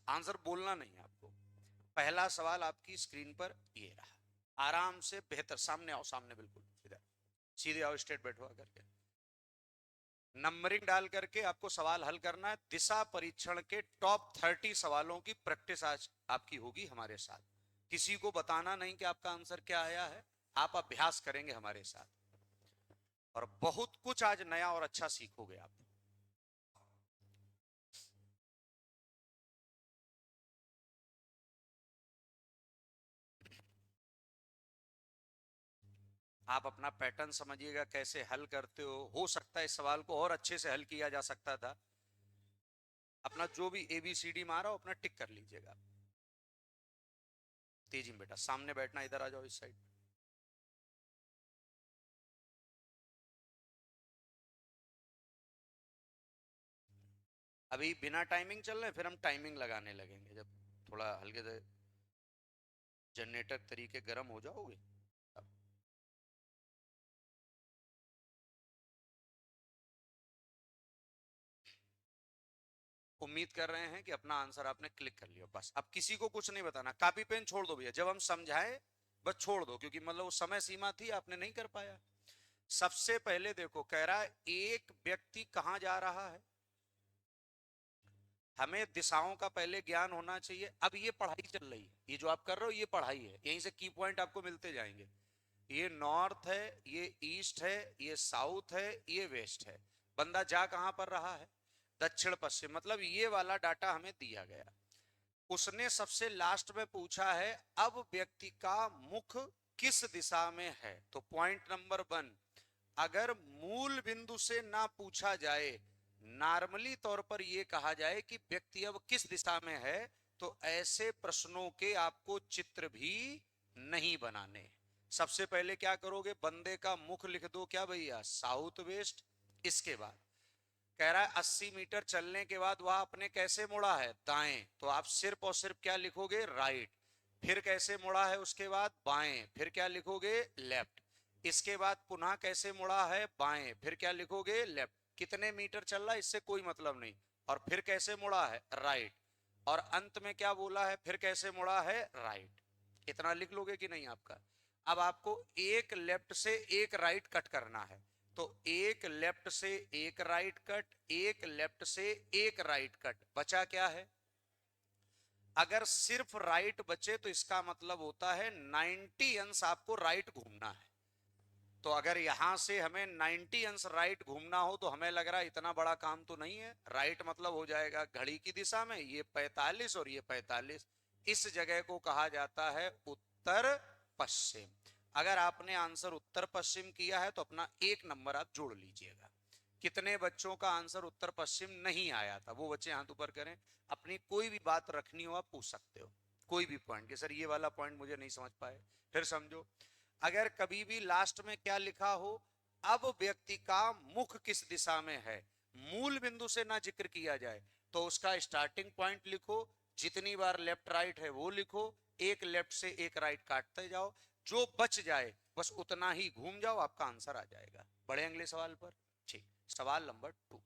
Answer बोलना नहीं है आपको। पहला सवाल आपकी स्क्रीन पर ये रहा, आराम से बेहतर सामने आओ, सामने बिल्कुल इधर सीधे आओ, स्ट्रेट बैठो करके, नंबरिंग डाल करके आपको सवाल हल करना है। दिशा परीक्षण के टॉप 30 सवालों की प्रैक्टिस आज आपकी होगी हमारे साथ। किसी को बताना नहीं कि आपका आंसर क्या आया है, आप अभ्यास करेंगे हमारे साथ और बहुत कुछ आज नया और अच्छा सीखोगे आप। आप अपना पैटर्न समझिएगा, कैसे हल करते हो सकता है इस सवाल को और अच्छे से हल किया जा सकता था। अपना जो भी ABCD मारा हो अपना टिक कर लीजिएगा। तेजी में बेटा, सामने बैठना, इधर आ जाओ इस साइड। अभी बिना टाइमिंग चल रहे, फिर हम टाइमिंग लगाने लगेंगे जब थोड़ा हल्के से जनरेटर तरीके गर्म हो जाओगे। उम्मीद कर रहे हैं कि अपना आंसर आपने क्लिक कर लिया। बस अब किसी को कुछ नहीं बताना, कॉपी पेन छोड़ दो भैया, जब हम समझाएं बस छोड़ दो, क्योंकि मतलब वो समय सीमा थी, आपने नहीं कर पाया। सबसे पहले देखो, कह रहा है एक व्यक्ति कहां जा रहा है। हमें दिशाओं का पहले ज्ञान होना चाहिए। अब ये पढ़ाई चल रही है, ये जो आप कर रहे हो ये पढ़ाई है, यहीं से की पॉइंट आपको मिलते जाएंगे। ये नॉर्थ है, ये ईस्ट है, ये साउथ है, ये वेस्ट है। बंदा जा कहां पर रहा है, दक्षिण पश्चिम, मतलब ये वाला डाटा हमें दिया गया। उसने सबसे लास्ट में पूछा है अब व्यक्ति का मुख किस दिशा में है। तो पॉइंट नंबर 1, अगर मूल बिंदु से ना पूछा जाए, नॉर्मली तौर पर यह कहा जाए कि व्यक्ति अब किस दिशा में है, तो ऐसे प्रश्नों के आपको चित्र भी नहीं बनाने। सबसे पहले क्या करोगे, बंदे का मुख लिख दो, क्या भैया, साउथ वेस्ट। इसके बाद कह रहा है 80 मीटर चलने के बाद वह अपने कैसे मुड़ा है, दाएं, तो आप सिर्फ और सिर्फ क्या लिखोगे, राइट। फिर कैसे मुड़ा है उसके बाद, बाएं, फिर क्या लिखोगे, लेफ्ट। इसके बाद पुनः कैसे मुड़ा है, बाएं, फिर क्या लिखोगे, लेफ्ट। कितने मीटर चल रहा है इससे कोई मतलब नहीं। और फिर कैसे मुड़ा है, राइट। और अंत में क्या बोला है, फिर कैसे मुड़ा है, राइट। इतना लिख लोगे कि नहीं आपका। अब आपको एक लेफ्ट से एक राइट कट करना है, तो एक लेफ्ट से एक राइट कट, एक लेफ्ट से एक राइट कट, बचा क्या है। अगर सिर्फ राइट बचे तो इसका मतलब होता है 90 अंश आपको राइट घूमना है। तो अगर यहां से हमें 90 अंश राइट घूमना हो तो हमें लग रहा है इतना बड़ा काम तो नहीं है। राइट मतलब हो जाएगा घड़ी की दिशा में, ये 45 और ये 45। इस जगह को कहा जाता है उत्तर पश्चिम। अगर आपने आंसर उत्तर पश्चिम किया है तो अपना 1 नंबर आप जोड़ लीजिएगा। कितने बच्चों का आंसर उत्तर पश्चिम नहीं आया था, वो बच्चे हाथ ऊपर करें। अपनी कोई भी बात रखनी हो आप पूछ सकते हो, कोई भी पॉइंट, कि सर ये वाला पॉइंट मुझे नहीं समझ पाए, फिर समझो। अगर कभी भी लास्ट में क्या लिखा हो, अब व्यक्ति का मुख किस दिशा में है, मूल बिंदु से ना जिक्र किया जाए, तो उसका स्टार्टिंग पॉइंट लिखो, जितनी बार लेफ्ट राइट है वो लिखो, एक लेफ्ट से एक राइट काटते जाओ, जो बच जाए बस उतना ही घूम जाओ, आपका आंसर आ जाएगा। बढ़े अगले सवाल पर। ठीक, सवाल नंबर 2,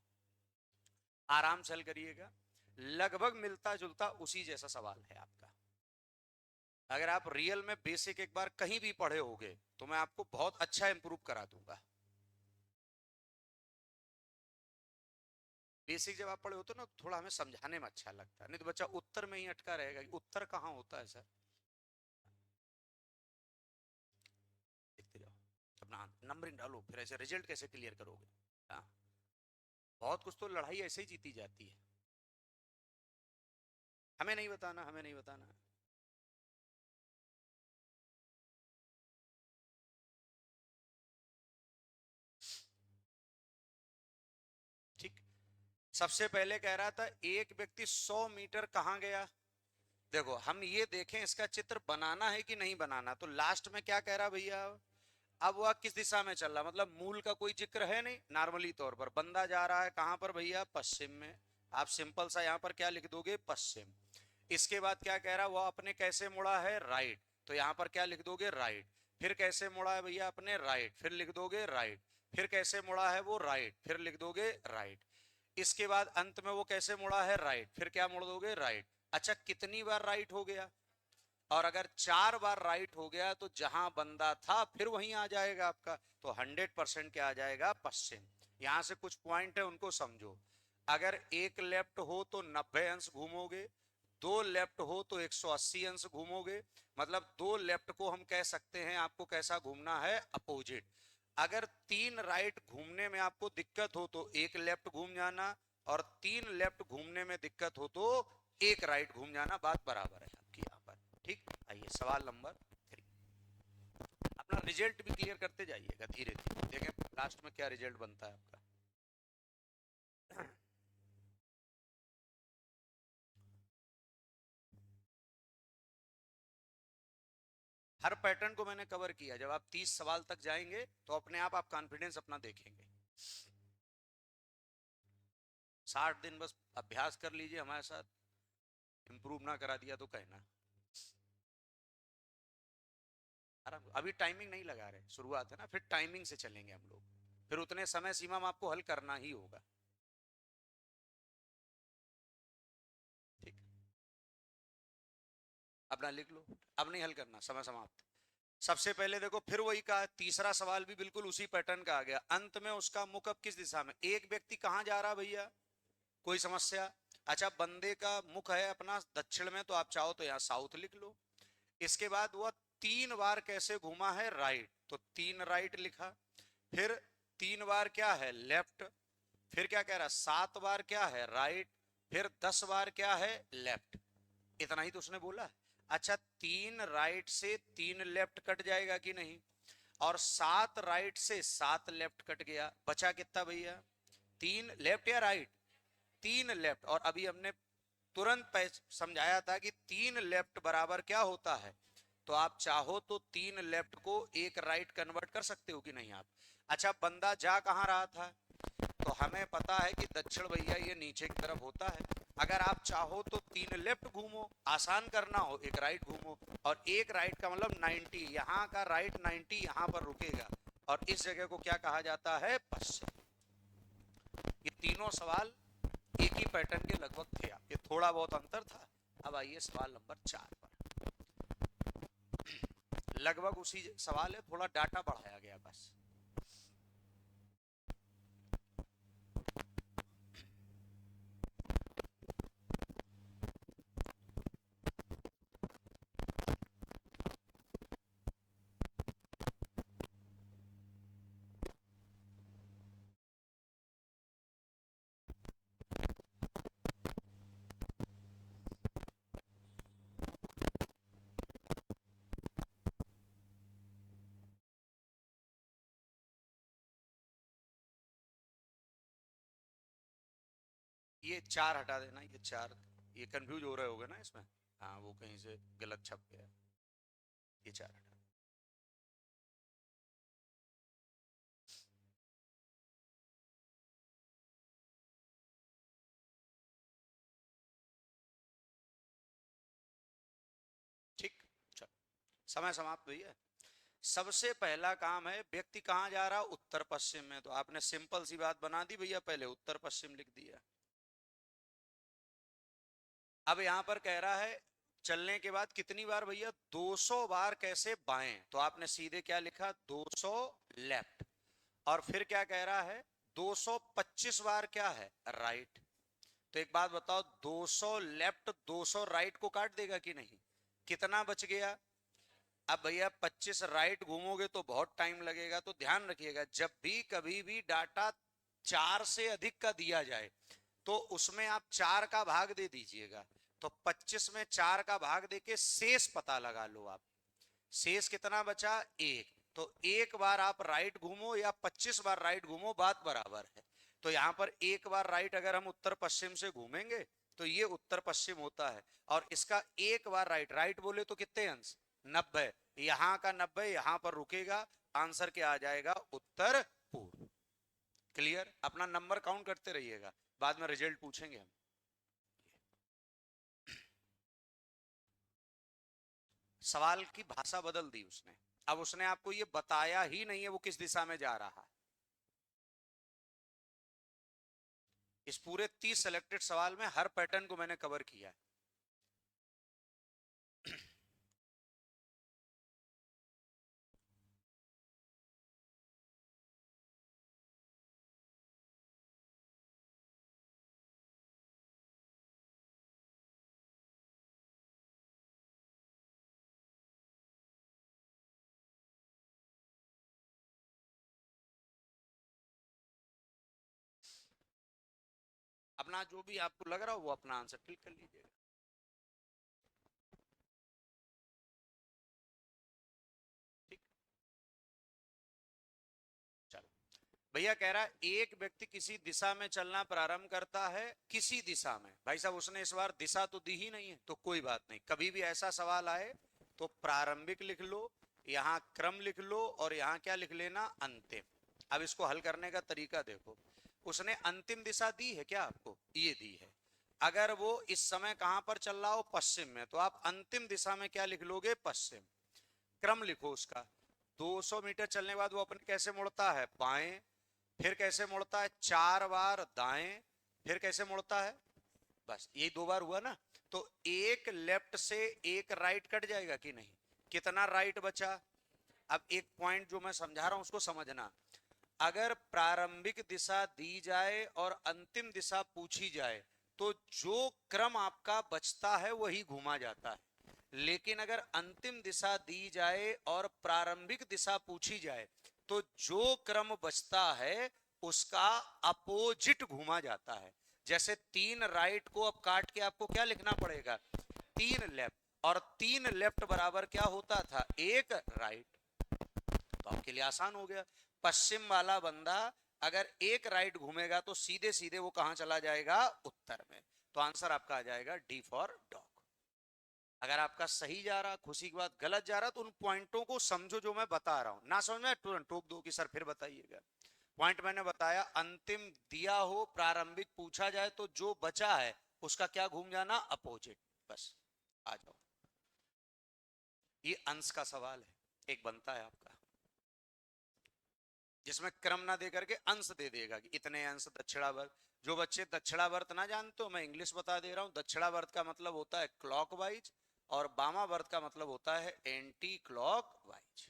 आराम से हल करिएगा, लगभग मिलता जुलता उसी जैसा सवाल है आपका। अगर आप रियल में बेसिक एक बार कहीं भी पढ़े होगे तो मैं आपको बहुत अच्छा इंप्रूव करा दूंगा। बेसिक जब आप पढ़े होते ना थोड़ा हमें समझाने में अच्छा लगता है, नहीं तो बच्चा उत्तर में ही अटका रहेगा, उत्तर कहाँ होता है सर। देखते जाओ, अपना नंबरिंग डालो, फिर ऐसे रिजल्ट कैसे क्लियर करोगे। हाँ, बहुत कुछ तो लड़ाई ऐसे ही जीती जाती है। हमें नहीं बताना, हमें नहीं बताना। ठीक, सबसे पहले कह रहा था एक व्यक्ति 100 मीटर कहाँ गया। देखो हम ये देखें इसका चित्र बनाना है कि नहीं बनाना, तो लास्ट में क्या कह रहा भैया, अब वह किस दिशा में चल रहा, मतलब मूल का कोई जिक्र है नहीं। नॉर्मली तौर पर बंदा जा रहा है कहां पर भैया, पश्चिम में। आप सिंपल सा यहां पर क्या लिख दोगे, पश्चिम। इसके बाद क्या कह रहा है, वह अपने कैसे मुड़ा है, राइट, तो यहां पर क्या लिख दोगे, राइट। फिर कैसे मुड़ा है भैया अपने, राइट, फिर लिख दोगे राइट। फिर कैसे मुड़ा है वो, राइट, फिर लिख दोगे राइट। इसके बाद अंत में वो कैसे मुड़ा है, राइट, फिर क्या मुड़ दोगे, राइट। अच्छा कितनी बार राइट हो गया? और अगर 4 बार राइट हो गया तो जहां बंदा था फिर वहीं आ जाएगा आपका, तो 100% क्या आ जाएगा? पश्चिम। यहां से कुछ पॉइंट है उनको समझो। अगर एक लेफ्ट हो तो 90 अंश घूमोगे, दो लेफ्ट हो तो 180 अंश घूमोगे। मतलब दो लेफ्ट को हम कह सकते हैं आपको कैसा घूमना है? अपोजिट। अगर तीन राइट घूमने में आपको दिक्कत हो तो एक लेफ्ट घूम जाना, और तीन लेफ्ट घूमने में दिक्कत हो तो एक राइट घूम जाना, बात बराबर है आपकी यहाँ पर। ठीक, आइए सवाल नंबर 3। अपना रिजल्ट भी क्लियर करते जाइएगा धीरे धीरे, देखें लास्ट में क्या रिजल्ट बनता है आपका। हर पैटर्न को मैंने कवर किया। जब आप 30 सवाल तक जाएंगे तो अपने आप कॉन्फिडेंस अपना देखेंगे। 60 दिन बस अभ्यास कर लीजिए हमारे साथ, इंप्रूव ना करा दिया तो कहना। आराम, अभी टाइमिंग नहीं लगा रहे, शुरुआत है ना, फिर टाइमिंग से चलेंगे हम लोग, फिर उतने समय सीमा में आपको हल करना ही होगा। ठीक, अपना लिख लो, अब नहीं हल करना, समय समाप्त। सबसे पहले देखो, फिर वही कहा, तीसरा सवाल भी बिल्कुल उसी पैटर्न का आ गया। अंत में उसका मुख अब किस दिशा में? एक व्यक्ति कहां जा रहा भैया? कोई समस्या? अच्छा, बंदे का मुख है अपना दक्षिण में, तो आप चाहो तो यहाँ साउथ लिख लो। इसके बाद वह 3 बार कैसे घूमा है? राइट, तो 3 राइट लिखा। फिर 3 बार क्या है? लेफ्ट। फिर क्या कह रहा? 7 बार क्या है? राइट। फिर 10 बार क्या है? लेफ्ट। इतना ही तो उसने बोला है। अच्छा, 3 राइट से 3 लेफ्ट कट जाएगा कि नहीं? और 7 राइट से 7 लेफ्ट कट गया, बचा कितना भैया? 3 लेफ्ट या राइट? 3 लेफ्ट। और अभी हमने तुरंत समझाया था कि 3 लेफ्ट बराबर क्या होता है। तो आप चाहो तो 3 लेफ्ट को एक राइट कन्वर्ट कर सकते हो कि नहीं आप। अच्छा, बंदा जा कहां रहा था? तो हमें पता है कि दक्षिण भैया ये नीचे की तरफ होता है। अगर आप चाहो तो 3 लेफ्ट घूमो, आसान करना हो एक राइट घूमो, और एक राइट का मतलब 90, यहाँ का राइट 90 यहाँ पर रुकेगा, और इस जगह को क्या कहा जाता है? पश्चिम। ये तीनों सवाल एक ही पैटर्न के लगभग थे आपके, थोड़ा बहुत अंतर था। अब आइए सवाल नंबर 4 पर। लगभग उसी सवाल है, थोड़ा डाटा बढ़ाया गया बस। ये 4 हटा देना, ये 4, ये कंफ्यूज हो रहे होगे ना इसमें। हाँ, वो कहीं से गलत छप गया, ये 4 हटा। ठीक, चलो समय समाप्त हुई है। सबसे पहला काम है, व्यक्ति कहां जा रहा? उत्तर पश्चिम में। तो आपने सिंपल सी बात बना दी भैया, पहले उत्तर पश्चिम लिख दिया। अब यहां पर कह रहा है चलने के बाद कितनी बार भैया? 200 बार कैसे? बाएं। तो आपने सीधे क्या लिखा? 200 लेफ्ट। और फिर क्या कह रहा है? 225 बार क्या है? राइट। तो एक बात बताओ, 200 लेफ्ट 200 राइट को काट देगा कि नहीं? कितना बच गया? अब भैया 25 राइट घूमोगे तो बहुत टाइम लगेगा, तो ध्यान रखिएगा जब भी कभी भी डाटा 4 से अधिक का दिया जाए तो उसमें आप 4 का भाग दे दीजिएगा। तो 25 में 4 का भाग देके शेष पता लगा लो आप। शेष कितना बचा? 1। तो एक बार आप राइट घूमो या 25 बार राइट घूमो, बात बराबर है। तो यहां पर एक बार राइट अगर हम उत्तर पश्चिम से घूमेंगे तो ये उत्तर पश्चिम होता है, और इसका एक बार राइट, राइट बोले तो कितने अंश? 90। यहां का 90 यहां पर रुकेगा, आंसर क्या आ जाएगा? उत्तर पूर्व। क्लियर? अपना नंबर काउंट करते रहिएगा, बाद में रिजल्ट पूछेंगे हम। सवाल की भाषा बदल दी उसने। अब उसने आपको ये बताया ही नहीं है वो किस दिशा में जा रहा है। इस पूरे 30 सेलेक्टेड सवाल में हर पैटर्न को मैंने कवर किया है। अपना जो भी आपको लग रहा हो वो अपना आंसर क्लिक कर लीजिएगा। ठीक, चलो भैया कह रहा है एक व्यक्ति किसी दिशा में चलना प्रारंभ करता है, किसी दिशा में, भाई साहब उसने इस बार दिशा तो दी ही नहीं है, तो कोई बात नहीं, कभी भी ऐसा सवाल आए तो प्रारंभिक लिख लो, यहाँ क्रम लिख लो और यहाँ क्या लिख लेना, अंतिम। अब इसको हल करने का तरीका देखो, उसने अंतिम दिशा दी है क्या आपको, ये दी है। अगर वो इस समय कहां पर चल रहा हो, पश्चिम में, तो आप अंतिम दिशा में क्या लिख लोगे, पश्चिम। क्रम लिखो उसका, 200 मीटर चलने के बाद वो अपने कैसे मुड़ता है, बाएं, फिर कैसे मुड़ता है, 4 बार दाएं, फिर कैसे मुड़ता है, बस यही 2 बार हुआ ना। तो एक लेफ्ट से एक राइट कट जाएगा कि नहीं, कितना राइट बचा। अब एक पॉइंट जो मैं समझा रहा हूं उसको समझना, अगर प्रारंभिक दिशा दी जाए और अंतिम दिशा पूछी जाए तो जो क्रम आपका बचता है वही घूमा जाता है, लेकिन अगर अंतिम दिशा दी जाए और प्रारंभिक दिशा पूछी जाए तो जो क्रम बचता है उसका अपोजिट घूमा जाता है। जैसे 3 राइट को अब काट के आपको क्या लिखना पड़ेगा, 3 लेफ्ट, और 3 लेफ्ट बराबर क्या होता था, 1 राइट। तो आपके लिए आसान हो गया, पश्चिम वाला बंदा अगर 1 राइट घूमेगा तो सीधे सीधे वो कहां चला जाएगा, उत्तर में। तो आंसर आपका आ जाएगा डी फॉर डॉग। अगर आपका सही जा रहा, खुशी की बात, गलत जा रहा तो उन पॉइंटों को समझो जो मैं बता रहा हूं, ना समझ में तुरंत टोक दो कि सर फिर बताइएगा। पॉइंट मैंने बताया, अंतिम दिया हो, प्रारंभिक पूछा जाए तो जो बचा है उसका क्या घूम जाना, अपोजिट। बस आ जाओ, ये अंश का सवाल है, एक बनता है आपका जिसमें क्रम ना दे करके अंश दे देगा कि इतने अंश दक्षिणावर्त। जो बच्चे दक्षिणावर्त ना जानते हो मैं इंग्लिश बता दे रहा हूं, दक्षिणावर्त का मतलब होता है क्लॉकवाइज और वामावर्त का मतलब होता है एंटी क्लॉकवाइज।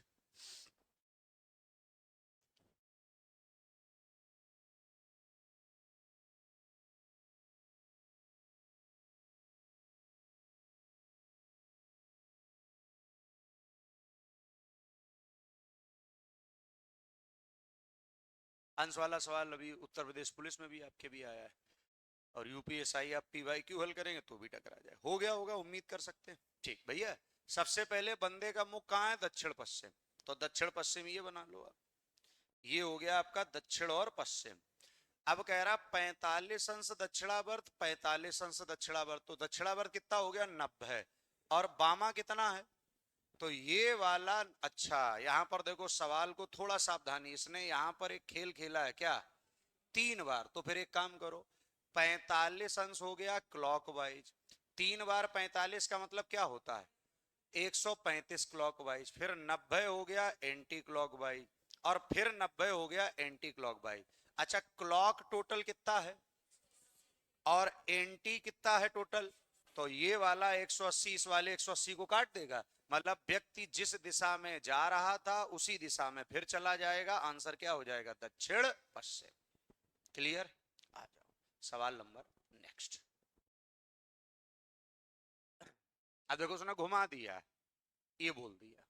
अंश वाला सवाल अभी उत्तर प्रदेश पुलिस में भी आपके भी आया है, और यूपीएसआई आप पीवाईक्यू हल करेंगे तो भी टकरा जाए, हो गया होगा, उम्मीद कर सकते हैं। ठीक भैया, सबसे पहले बंदे का मुख कहाँ है, दक्षिण पश्चिम, तो दक्षिण पश्चिम ये बना लो आप, ये हो गया आपका दक्षिण और पश्चिम। अब कह रहा 45 अंश दक्षिणावर्त, 45 अंश दक्षिणावर्त, तो दक्षिणावर्त कितना हो गया, 90, और बामा कितना है, तो ये वाला। अच्छा यहां पर देखो सवाल को थोड़ा सावधानी, इसने यहां पर एक खेल खेला है क्या, 3 बार, तो फिर एक काम करो, 45 अंश हो गया क्लॉकवाइज, 3 बार 45 का मतलब क्या होता है, 135 क्लॉकवाइज, फिर 90 हो गया एंटी क्लॉकवाइज, और फिर 90 हो गया एंटी क्लॉकवाइज। अच्छा क्लॉक टोटल कितना है और एंटी कितना है टोटल, तो ये वाला 180 इस वाले 180 को काट देगा, मतलब व्यक्ति जिस दिशा में जा रहा था उसी दिशा में फिर चला जाएगा, आंसर क्या हो जाएगा, दक्षिण पश्चिम। क्लियर, आ जाओ सवाल नंबर नेक्स्ट। अब देखो उसने घुमा दिया, ये बोल दिया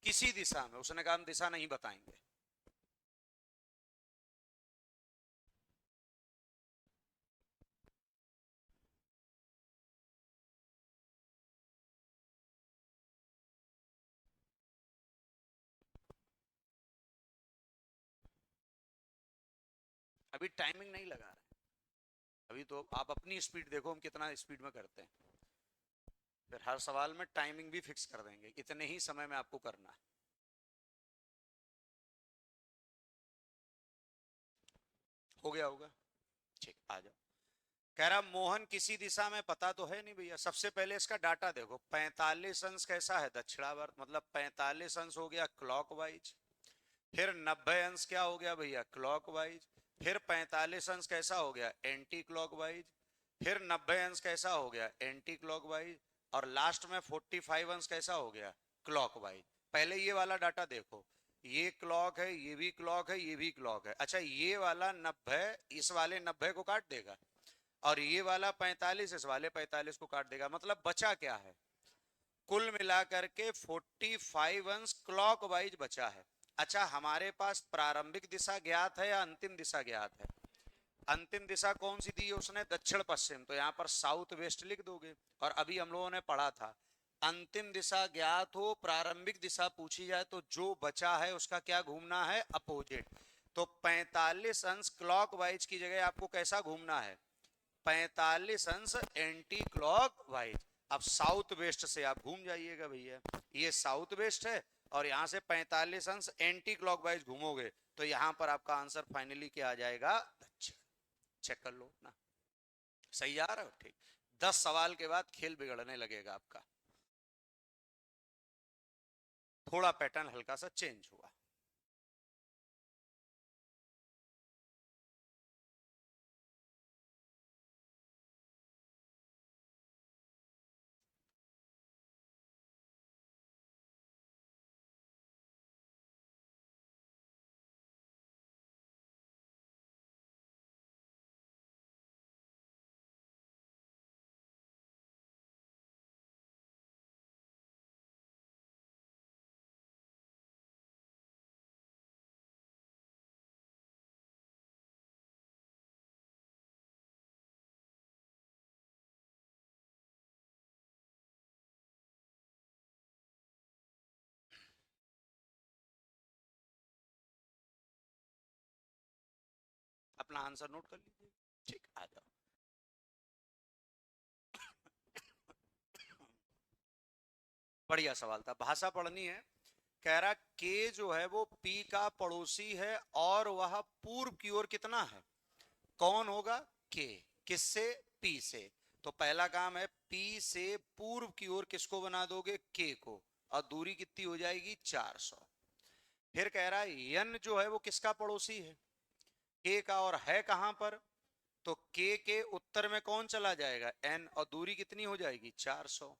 किसी दिशा में, उसने कहा हम दिशा नहीं बताएंगे। अभी टाइमिंग नहीं लगा रहा है, अभी तो आप अपनी स्पीड देखो हम कितना स्पीड में करते हैं, फिर हर सवाल में टाइमिंग भी फिक्स कर देंगे, इतने ही समय में आपको करना है। हो गया होगा, ठीक आ जाओ। कह रहा मोहन किसी दिशा में, पता तो है नहीं भैया, सबसे पहले इसका डाटा देखो, 45 अंश कैसा है, दक्षिणावर्त, मतलब 45 अंश हो गया क्लॉकवाइज, फिर 90 अंश क्या हो गया भैया, क्लॉकवाइज, फिर 45 अंश कैसा हो गया, एंटी क्लॉकवाइज, फिर 90 अंश कैसा हो गया, एंटी क्लॉकवाइज, और लास्ट में 45 अंश कैसा हो गया, क्लॉकवाइज। पहले ये वाला डाटा देखो, ये क्लॉक है, ये भी क्लॉक है, ये भी क्लॉक है, अच्छा ये वाला 90 इस वाले 90 को काट देगा, और ये वाला 45 इस वाले 45 को काट देगा, मतलब बचा क्या है, कुल मिलाकर के 45 अंश क्लॉकवाइज बचा है। अच्छा हमारे पास प्रारंभिक दिशा ज्ञात है या अंतिम दिशा ज्ञात है, अंतिम दिशा कौन सी दी है उसने? दक्षिण पश्चिम, तो यहाँ पर साउथ वेस्ट लिख दोगे। और अभी हम लोगों ने पढ़ा था अंतिम दिशा ज्ञात हो, प्रारंभिक दिशा पूछी जाए तो जो बचा है उसका क्या घूमना है? अपोजिट। तो 45 अंश क्लॉकवाइज की जगह आपको कैसा घूमना है? 45 अंश एंटी क्लॉकवाइज। अब साउथ वेस्ट से आप घूम जाइएगा भैया, ये साउथ वेस्ट है और यहां से 45 अंश एंटी क्लॉकवाइज घूमोगे तो यहां पर आपका आंसर फाइनली क्या आ जाएगा? दक्षिण। चेक कर लो ना, सही आ रहा हो? ठीक। 10 सवाल के बाद खेल बिगड़ने लगेगा आपका, थोड़ा पैटर्न हल्का सा चेंज हुआ। अपना आंसर नोट कर लीजिए। ठीक, आ जाओ। बढ़िया सवाल था, भाषा पढ़नी है। कह रहा के जो है वो पी का पड़ोसी है और वह पूर्व की ओर कितना है? कौन होगा? के। किससे? पी से। तो पहला काम है पी से पूर्व की ओर किसको बना दोगे? के को। और दूरी कितनी हो जाएगी? 400। फिर कह रहा है यन जो है वो किसका पड़ोसी है? के का। और है कहां पर? तो के उत्तर में कौन चला जाएगा? एन। और दूरी कितनी हो जाएगी? 400।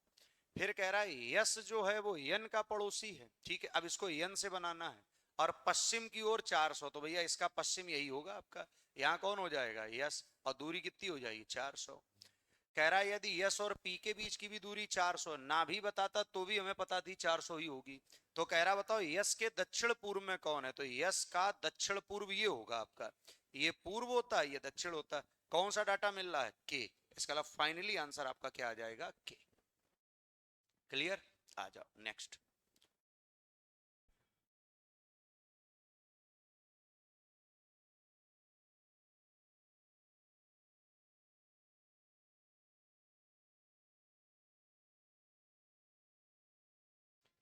फिर कह रहा है यस जो है वो यन का पड़ोसी है। ठीक है, अब इसको यन से बनाना है और पश्चिम की ओर 400, तो भैया इसका पश्चिम यही होगा आपका। यहाँ कौन हो जाएगा? यस। और दूरी कितनी हो जाएगी? 400। कह रहा है यदि यस और पी के बीच की भी दूरी 400 ना भी बताता तो भी हमें पता थी 400 ही होगी। तो कह रहा बताओ यस के दक्षिण पूर्व में कौन है? तो यस का दक्षिण पूर्व ये होगा आपका, ये पूर्व होता है, ये दक्षिण होता है। कौन सा डाटा मिल रहा है? के। इसका फाइनली आंसर आपका क्या आ जाएगा? के। क्लियर? आ जाओ नेक्स्ट।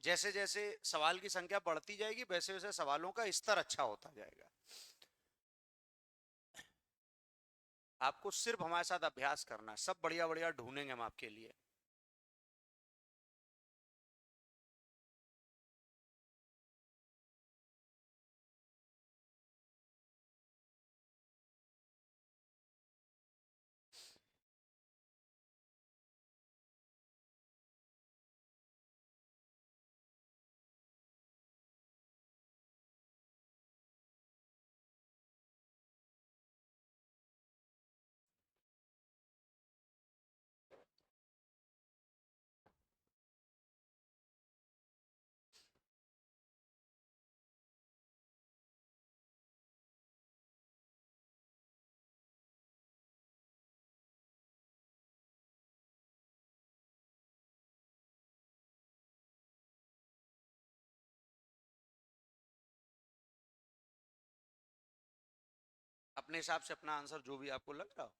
जैसे जैसे सवाल की संख्या बढ़ती जाएगी वैसे वैसे सवालों का स्तर अच्छा होता जाएगा। आपको सिर्फ हमारे साथ अभ्यास करना है, सब बढ़िया बढ़िया ढूंढेंगे हम आपके लिए। अपने हिसाब से अपना आंसर जो भी आपको लग रहा हो।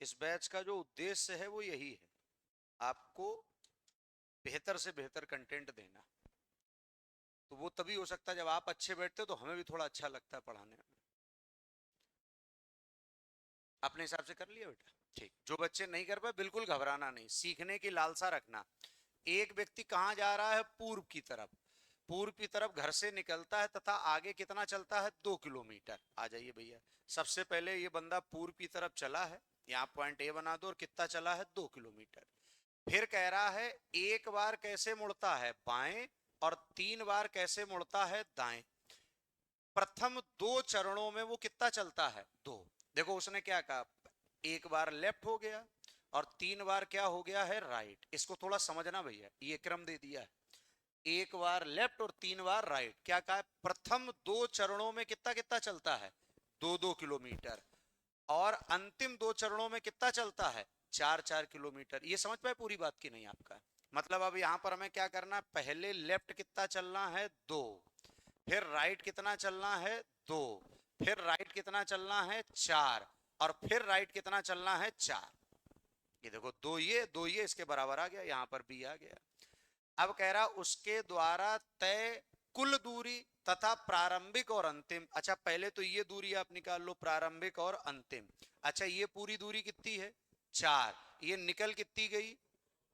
इस बैच का जो उद्देश्य है वो यही है, आपको बेहतर से बेहतर कंटेंट देना। तो वो तभी हो सकता है जब आप अच्छे बैठते हो तो हमें भी थोड़ा अच्छा लगता है पढ़ाने में। अपने हिसाब से कर लिया बेटा? ठीक। जो बच्चे नहीं कर पाए बिल्कुल घबराना नहीं, सीखने की लालसा रखना। एक व्यक्ति कहाँ जा रहा है? पूर्व की तरफ। पूर्व की तरफ घर से निकलता है तथा आगे कितना चलता है? 2 किलोमीटर। आ जाइए भैया, सबसे पहले ये बंदा पूर्व की तरफ चला है, यहाँ पॉइंट ए बना दो, और कितना चला है? 2 किलोमीटर। फिर कह रहा है एक बार कैसे मुड़ता है? बाएं। और 3 बार कैसे मुड़ता है? दाएं। प्रथम 2 चरणों में वो कितना चलता है? 2। देखो उसने क्या कहा, एक बार लेफ्ट हो गया और 3 बार क्या हो गया है? राइट। इसको थोड़ा समझना भैया, ये क्रम दे दिया है, एक बार लेफ्ट और 3 बार राइट। क्या कहा? प्रथम 2 चरणों में कितना कितना चलता है? 2-2 किलोमीटर, और अंतिम 2 चरणों में कितना चलता है, 4-4 किलोमीटर। ये समझ पाए पूरी बात की नहीं आपका? मतलब अब यहाँ पर हमें क्या करना है, पहले लेफ्ट कितना चलना है, 2, फिर राइट कितना चलना है, 2, फिर राइट कितना चलना है, 4, और फिर राइट कितना चलना है, 4। ये देखो, 2 ये 2 ये इसके बराबर आ गया, यहाँ पर बी आ गया। अब कह रहा उसके द्वारा तय कुल दूरी तथा प्रारंभिक और अंतिम। अच्छा पहले तो ये दूरी आप निकाल लो, प्रारंभिक और अंतिम। अच्छा ये पूरी दूरी कितनी है, 4, ये निकल कितनी गई,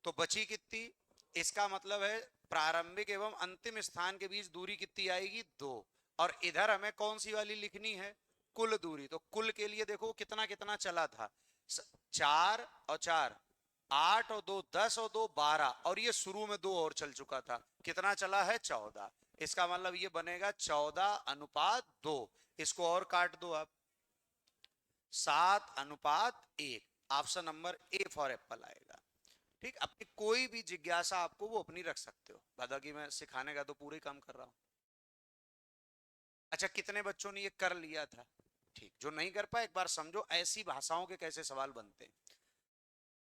तो बची कितनी, इसका मतलब है प्रारंभिक एवं अंतिम स्थान के बीच दूरी कितनी आएगी, 2। और इधर हमें कौन सी वाली लिखनी है, कुल दूरी। तो कुल के लिए देखो कितना कितना चला था, 4 और 4 8 और 2 10 और 2 12, और ये शुरू में 2 और चल चुका था, कितना चला है, 14। इसका मतलब ये बनेगा 14:2। इसको और काट दो आप, 7:1। Option number A for Apple आएगा। ठीक, अपनी कोई भी जिज्ञासा आपको वो अपनी रख सकते हो, बाकी मैं सिखाने का तो पूरे काम कर रहा हूं। अच्छा कितने बच्चों ने ये कर लिया था, ठीक, जो नहीं कर पाए एक बार समझो ऐसी भाषाओं के कैसे सवाल बनते हैं।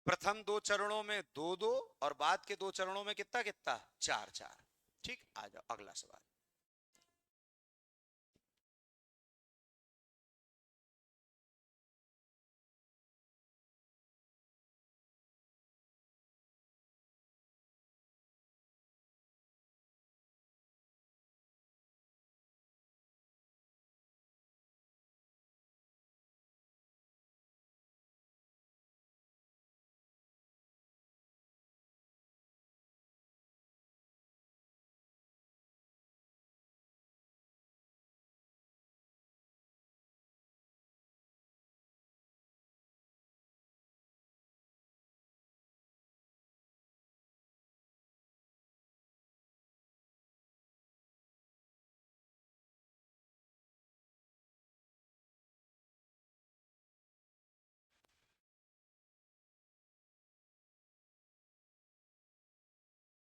प्रथम 2 चरणों में 2-2, और बाद के 2 चरणों में कितना कितना, 4-4। ठीक, आ जाओ अगला सवाल।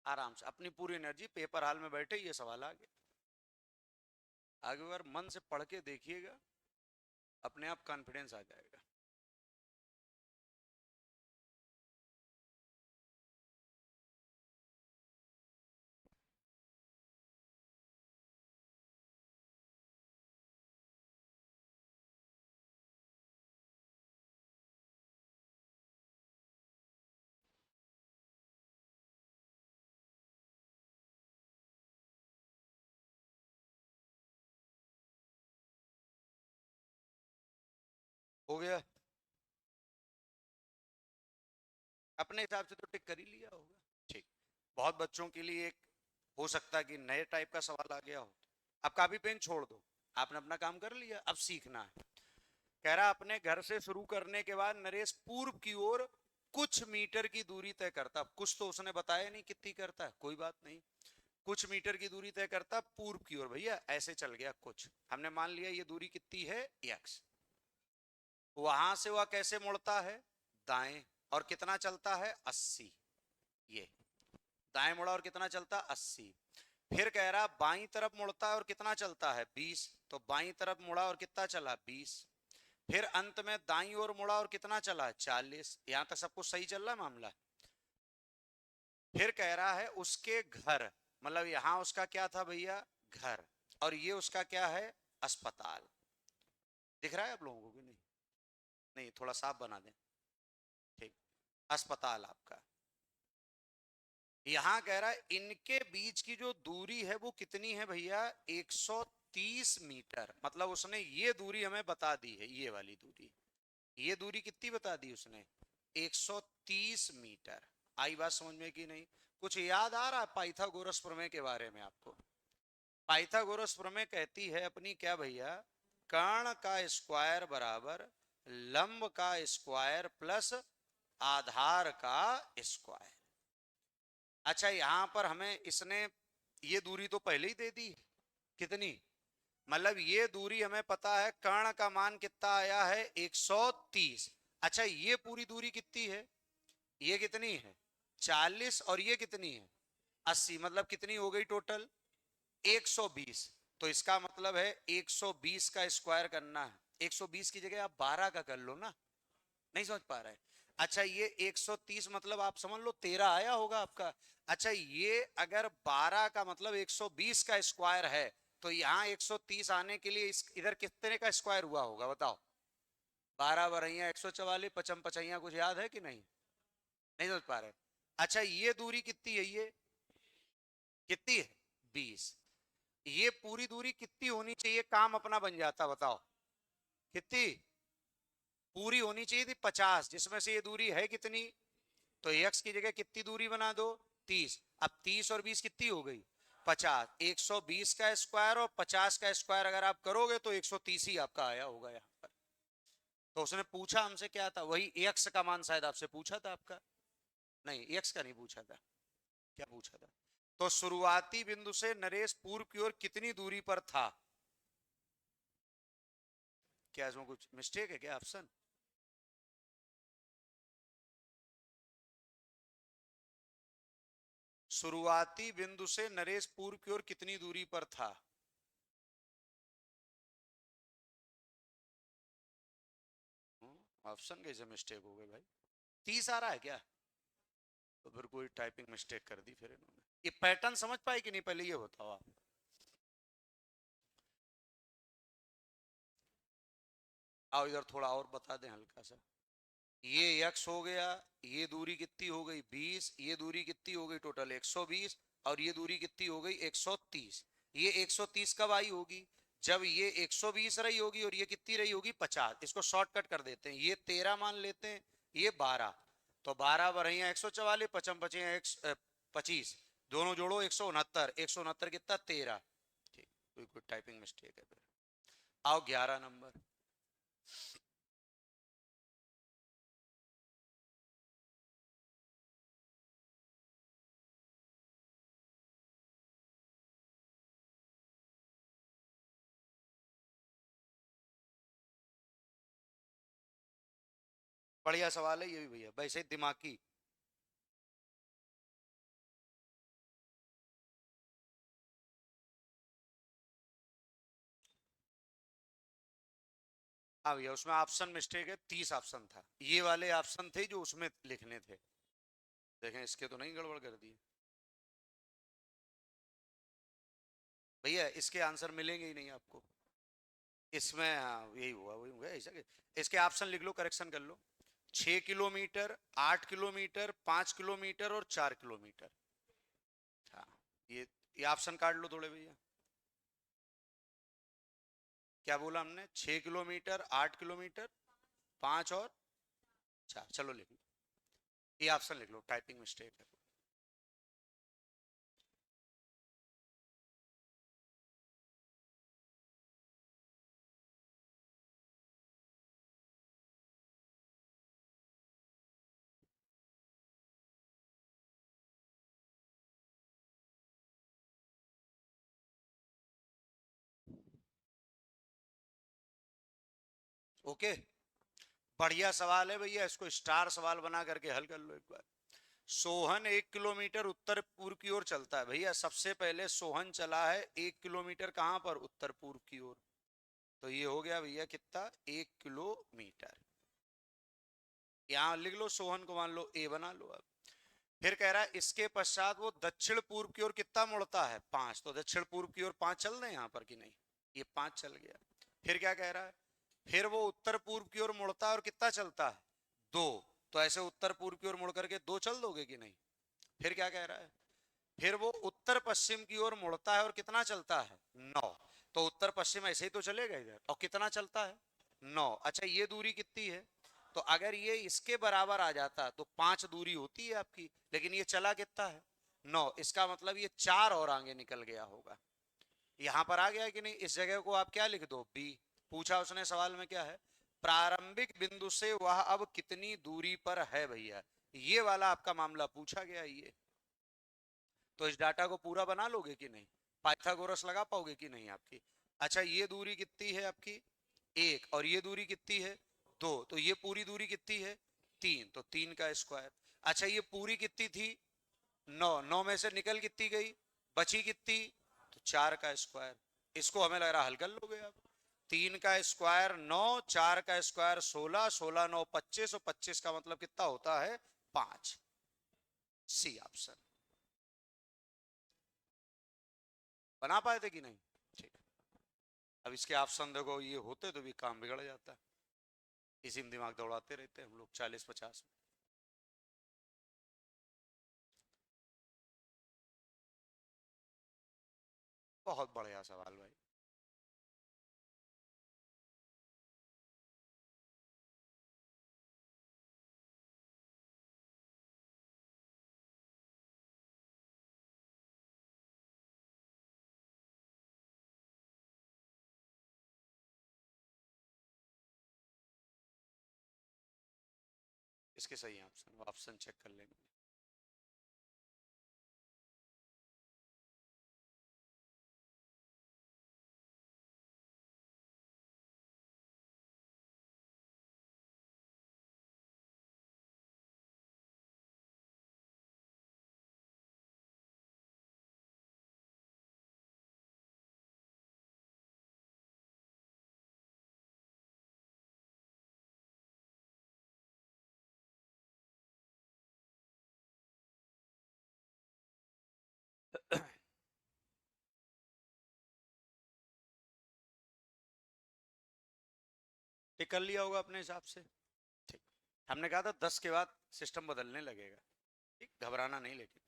आराम से अपनी पूरी एनर्जी, पेपर हाल में बैठे ये सवाल आ गया, आगे बार मन से पढ़ के देखिएगा, अपने आप कॉन्फिडेंस आ जाएगा। हो गया, अपने हिसाब से तो टिक कर ही लिया होगा। ठीक, बहुत बच्चों के लिए एक हो सकता है कि नए टाइप का सवाल आ गया हो। अब कॉपी पेन छोड़ दो, आपने अपना काम कर लिया, अब सीखना है। कह रहा अपने घर से शुरू करने के बाद नरेश पूर्व की ओर कुछ मीटर की दूरी तय करता, कुछ तो उसने बताया नहीं कितनी करता है, कोई बात नहीं, कुछ मीटर की दूरी तय करता पूर्व की ओर। भैया ऐसे चल गया, कुछ हमने मान लिया ये दूरी कितनी है, x। वहां से वह कैसे मुड़ता है, दाएं, और कितना चलता है, 80। ये दाएं मुड़ा और कितना चलता, 80। फिर कह रहा बाईं तरफ मुड़ता है और कितना चलता है, 20। तो बाईं तरफ मुड़ा और कितना चला, 20। फिर अंत में दाईं ओर मुड़ा और कितना चला, 40। यहां तक सब कुछ सही चल रहा है मामला। फिर कह रहा है उसके घर, मतलब यहां उसका क्या था भैया, घर, और ये उसका क्या है, अस्पताल। दिख रहा है आप लोगों को कि नहीं, नहीं थोड़ा साफ बना दें। ठीक, अस्पताल आपका, यहां कह रहा है इनके बीच की जो दूरी है वो कितनी है भैया, 130 मीटर। मतलब उसने ये दूरी हमें बता दी है, ये वाली दूरी, ये दूरी कितनी बता दी उसने, 130 मीटर। आई बात समझ में कि नहीं? कुछ याद आ रहा है पाइथागोरस प्रमेय के बारे में आपको? पाइथागोरस प्रमेय कहती है अपनी क्या भैया, कर्ण का स्क्वायर बराबर लंब का स्क्वायर प्लस आधार का स्क्वायर। अच्छा यहां पर हमें इसने ये दूरी तो पहले ही दे दी, कितनी, मतलब ये दूरी हमें पता है, कर्ण का मान कितना आया है, 130। अच्छा ये पूरी दूरी कितनी है, ये कितनी है, 40, और ये कितनी है, 80। मतलब कितनी हो गई टोटल, 120। तो इसका मतलब है 120 का स्क्वायर करना है, 120 की जगह आप 12 का कर लो ना, नहीं समझ पा रहे हैं। अच्छा ये 130 मतलब आप समझ लो 13 आया होगा आपका। अच्छा ये अगर 12 का मतलब 120 का स्क्वायर है, तो यहाँ 130 आने के लिए इधर कितने का स्क्वायर हुआ होगा बताओ? 12 बरैया 144, पचम पचैया कुछ याद है कि नहीं? नहीं समझ पा रहे? अच्छा ये दूरी कितनी है, ये कितनी है? 20। ये पूरी दूरी कितनी होनी चाहिए, काम अपना बन जाता, बताओ कितनी पूरी होनी चाहिए थी? 50, जिसमें से ये दूरी है कितनी? तो x की जगह कितनी दूरी बना दो? 30। अब 30 और 20 कितनी हो गई? 50। 120 का स्क्वायर और 50 का स्क्वायर अगर आप करोगे तो 130 ही आपका आया होगा यहाँ पर। तो उसने पूछा हमसे क्या था, वही x का मान शायद आपसे पूछा था आपका, नहीं x का नहीं पूछा था, क्या पूछा था? तो शुरुआती बिंदु से नरेश पूर्व की ओर कितनी दूरी पर था? क्या इसमें कुछ मिस्टेक है क्या ऑप्शन? शुरुआती बिंदु से नरेश पूर्व की ओर कितनी दूरी पर था? ऑप्शन कैसे मिस्टेक हो गए भाई? 30 आ रहा है क्या? तो फिर कोई टाइपिंग मिस्टेक कर दी फिर इन्होंने। ये पैटर्न समझ पाए कि नहीं, पहले ये बताओ आप। आओ इधर थोड़ा और बता दें हल्का सा। ये x हो गया, ये दूरी कितनी हो गई 20, ये दूरी कितनी हो गई टोटल 120, और ये दूरी कितनी हो गई 130। ये 130 कब आई होगी? जब ये 120 रही होगी और ये कितनी रही होगी 50। इसको शॉर्टकट कर देते हैं, ये 13 मान लेते हैं, ये 12। तो 12 बढ़िया 144, पचम पचे 25, दोनों जोड़ो 169, 169 कितना 13। ठीक, कोई टाइपिंग मिस्टेक है फिर। आओ 11 नंबर। बढ़िया सवाल है ये भी भैया, वैसे दिमागी। हाँ भैया उसमें ऑप्शन मिस्टेक है, 30 ऑप्शन था, ये वाले ऑप्शन थे जो उसमें लिखने थे। देखें इसके तो नहीं गड़बड़ कर दिए भैया, इसके आंसर मिलेंगे ही नहीं आपको। इसमें यही हुआ, वही हुआ ऐसा इसके ऑप्शन लिख लो, करेक्शन कर लो। 6 किलोमीटर, 8 किलोमीटर, 5 किलोमीटर और 4 किलोमीटर। हाँ, ये ऑप्शन काट लो थोड़े भैया। क्या बोला हमने? 6 किलोमीटर, 8 किलोमीटर, 5 और 4, चलो लिख लो, ये ऑप्शन लिख लो, टाइपिंग मिस्टेक है। ओके, बढ़िया सवाल है भैया, इसको स्टार सवाल बना करके हल कर लो एक बार। सोहन 1 किलोमीटर उत्तर पूर्व की ओर चलता है। भैया सबसे पहले सोहन चला है 1 किलोमीटर, कहां पर? उत्तर पूर्व की ओर। तो ये हो गया भैया कितना, 1 किलोमीटर। यहां लिख लो सोहन को, मान लो ए बना लो अब। फिर कह रहा है इसके पश्चात वो दक्षिण पूर्व की ओर कितना मुड़ता है? 5। तो दक्षिण पूर्व की ओर 5 चल रहे हैं यहाँ पर कि नहीं? ये 5 चल गया। फिर क्या कह रहा है? फिर वो उत्तर पूर्व की ओर मुड़ता है और कितना चलता है? 2। तो ऐसे उत्तर पूर्व की ओर मुड़ करके 2 चल दोगे कि नहीं? फिर क्या कह रहा है? फिर वो उत्तर पश्चिम की ओर मुड़ता है और कितना चलता है? 9। तो उत्तर पश्चिम ऐसे ही तो चलेगा इधर, और कितना चलता है? 9। अच्छा ये दूरी कितनी है? तो अगर ये इसके बराबर आ जाता तो 5 दूरी होती है आपकी, लेकिन ये चला कितना है? 9। इसका मतलब ये 4 और आगे निकल गया होगा। यहां पर आ गया कि नहीं? इस जगह को आप क्या लिख दो, बी। पूछा उसने सवाल में क्या है? प्रारंभिक बिंदु से वह अब कितनी दूरी पर है भैया, ये वाला आपका मामला पूछा गया ये। तो इस डाटा को पूरा बना लोगे कि नहीं? पाइथागोरस लगा पाओगे कि नहीं आपकी? अच्छा ये दूरी कितनी है आपकी? 1। और ये दूरी कितनी है? 2। तो ये पूरी दूरी कितनी है? 3। तो 3 का स्क्वायर। अच्छा ये पूरी कितनी थी? 9। 9 में से निकल कितनी गई? बची कितनी? तो 4 का स्क्वायर। इसको हमें लग रहा हल कर लोगे आप। 3 का स्क्वायर 9, 4 का स्क्वायर 16, 16 9 25 और 25 का मतलब कितना होता है 5। C option. बना पाए थे कि नहीं? ठीक। अब इसके ऑप्शन देखो, ये होते तो भी काम बिगड़ जाता। इसी में दिमाग दौड़ाते रहते हैं हम लोग 40-50 में। बहुत बढ़िया सवाल भाई। इसके सही ऑप्शन, ऑप्शन चेक कर लेंगे। टिक कर लिया होगा अपने हिसाब से। ठीक। हमने कहा था 10 के बाद सिस्टम बदलने लगेगा। ठीक, घबराना नहीं लेकिन।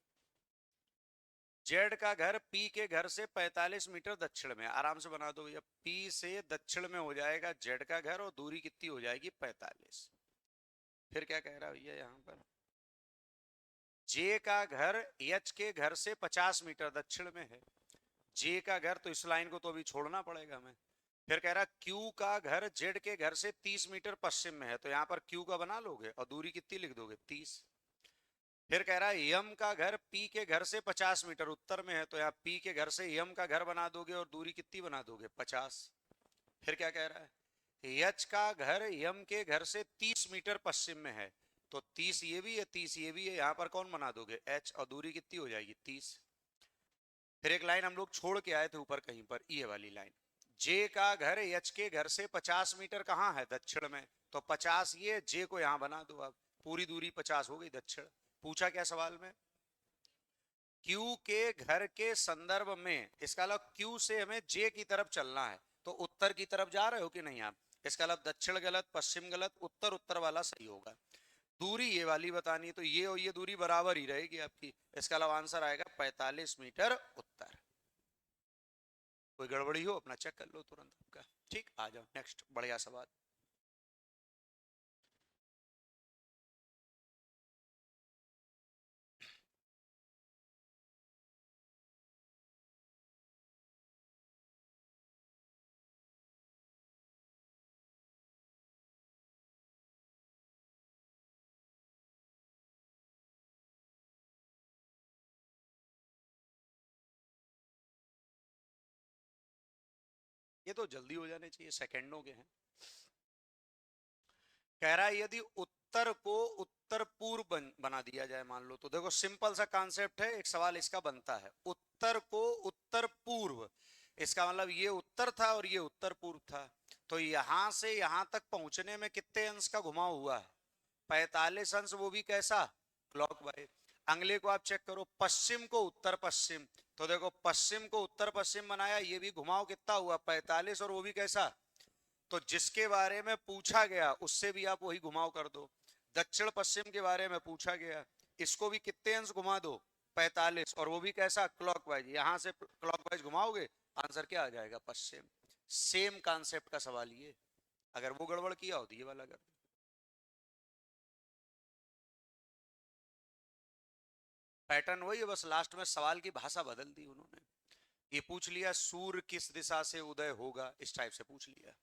जेड का घर पी के घर से 45 मीटर दक्षिण में, आराम से बना दो भैया। पी से दक्षिण में हो जाएगा जेड का घर, और दूरी कितनी हो जाएगी 45। फिर क्या कह रहा है भैया यहाँ पर? जे का घर एच के घर से 50 मीटर दक्षिण में है। जे का घर, तो इस लाइन को तो अभी छोड़ना पड़ेगा हमें। फिर कह रहा क्यू का घर जेड के घर से 30 मीटर पश्चिम में है, तो यहाँ पर क्यू का बना लोगे और दूरी कितनी लिख दोगे 30। फिर कह रहा है यम का घर पी के घर से 50 मीटर उत्तर में है, तो यहाँ पी के घर से यम का घर बना दोगे और दूरी कितनी बना दोगे 50। फिर क्या कह रहा है? यच का घर यम के घर से 30 मीटर पश्चिम में है, तो 30 ये भी है 30 ये भी है, यहाँ पर कौन बना दोगे एच, और दूरी कितनी हो जाएगी 30। फिर एक लाइन हम लोग छोड़ के आए थे ऊपर कहीं पर, ये वाली लाइन। जे का घर एच के घर से 50 मीटर कहाँ है दक्षिण में, तो 50 ये, जे को यहाँ बना दो। अब पूरी दूरी 50 हो गई दक्षिण। पूछा क्या सवाल में? क्यू के घर के संदर्भ में, इसका मतलब क्यू से हमें जे की तरफ चलना है, तो उत्तर की तरफ जा रहे हो कि नहीं आप? इसका मतलब दक्षिण गलत, पश्चिम गलत, उत्तर उत्तर वाला सही होगा। दूरी ये वाली बतानी है, तो ये और ये दूरी बराबर ही रहेगी आपकी। इसका मतलब आंसर आएगा 45 मीटर उत्तर। कोई गड़बड़ी हो अपना चेक कर लो तुरंत आपका। ठीक, आ जाओ नेक्स्ट बढ़िया सवाल। ये तो जल्दी हो जाने चाहिए, सेकंडों के हैं। कह रहा है यदि उत्तर को उत्तर पूर्व बना दिया जाए, मान लो, तो देखो सिंपल सा कॉन्सेप्ट है, एक सवाल इसका बनता है। उत्तर को उत्तर पूर्व, इसका मतलब ये उत्तर था और ये उत्तर पूर्व था, तो यहां से यहां तक पहुंचने में कितने अंश का घुमाव हुआ है? 45 अंश, वो भी कैसा? क्लॉकवाइज। अगले को आप चेक करो, पश्चिम को उत्तर पश्चिम, तो देखो पश्चिम को उत्तर पश्चिम बनाया, ये भी घुमाव कितना हुआ 45, और वो भी कैसा? तो जिसके बारे में पूछा गया उससे भी आप वही घुमाव कर दो। दक्षिण पश्चिम के बारे में पूछा गया, इसको भी कितने अंश घुमा दो 45, और वो भी कैसा? क्लॉकवाइज। यहां से क्लॉकवाइज घुमाओगे, आंसर क्या आ जाएगा? पश्चिम। सेम कॉन्सेप्ट का सवाल ये। अगर वो गड़बड़ किया हो तो ये वाला कर। पैटर्न वही है, बस लास्ट में सवाल की भाषा बदल दी उन्होंने। ये पूछ लिया सूर्य किस दिशा से उदय होगा, इस टाइप से पूछ लिया।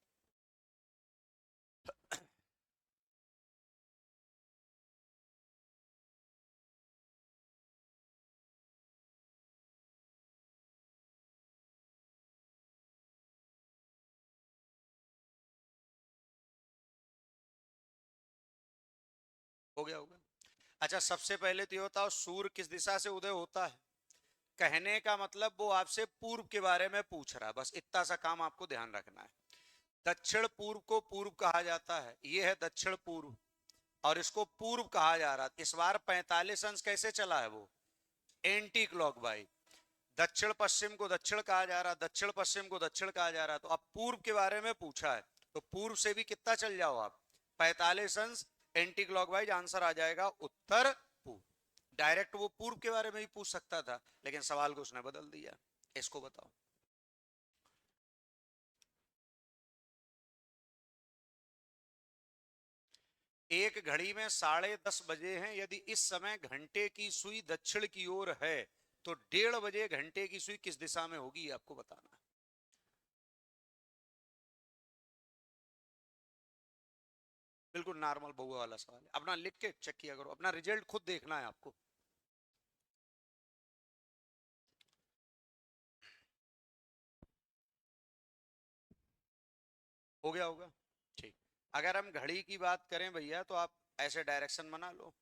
हो गया होगा। अच्छा, सबसे पहले तो ये बताओ सूर्य किस दिशा से उदय होता है? कहने का मतलब वो आपसे पूर्व के बारे में पूछ रहा है, बस इतना सा काम आपको ध्यान रखना है। दक्षिण पूर्व को पूर्व कहा जाता है, ये है दक्षिण पूर्व, और इसको पूर्व कहा जा रहा। इस बार 45 अंश कैसे चला है, वो एंटी क्लॉकवाइज। दक्षिण पश्चिम को दक्षिण कहा जा रहा, दक्षिण पश्चिम को दक्षिण कहा जा रहा। तो अब पूर्व के बारे में पूछा है, तो पूर्व से भी कितना चल जाओ आप, 45 अंश एंटी क्लॉकवाइज, आंसर आ जाएगा उत्तर पूर्व। डायरेक्ट वो पूर्व के बारे में भी पूछ सकता था, लेकिन सवाल को उसने बदल दिया। इसको बताओ। एक घड़ी में 10:30 बजे हैं, यदि इस समय घंटे की सुई दक्षिण की ओर है तो 1:30 बजे घंटे की सुई किस दिशा में होगी, आपको बताना है। बिल्कुल नॉर्मल बहुआ वाला सवाल है, अपना लिख के चेक किया करो, अपना रिजल्ट खुद देखना है आपको। हो गया होगा, ठीक। अगर हम घड़ी की बात करें भैया, तो आप ऐसे डायरेक्शन बना लो।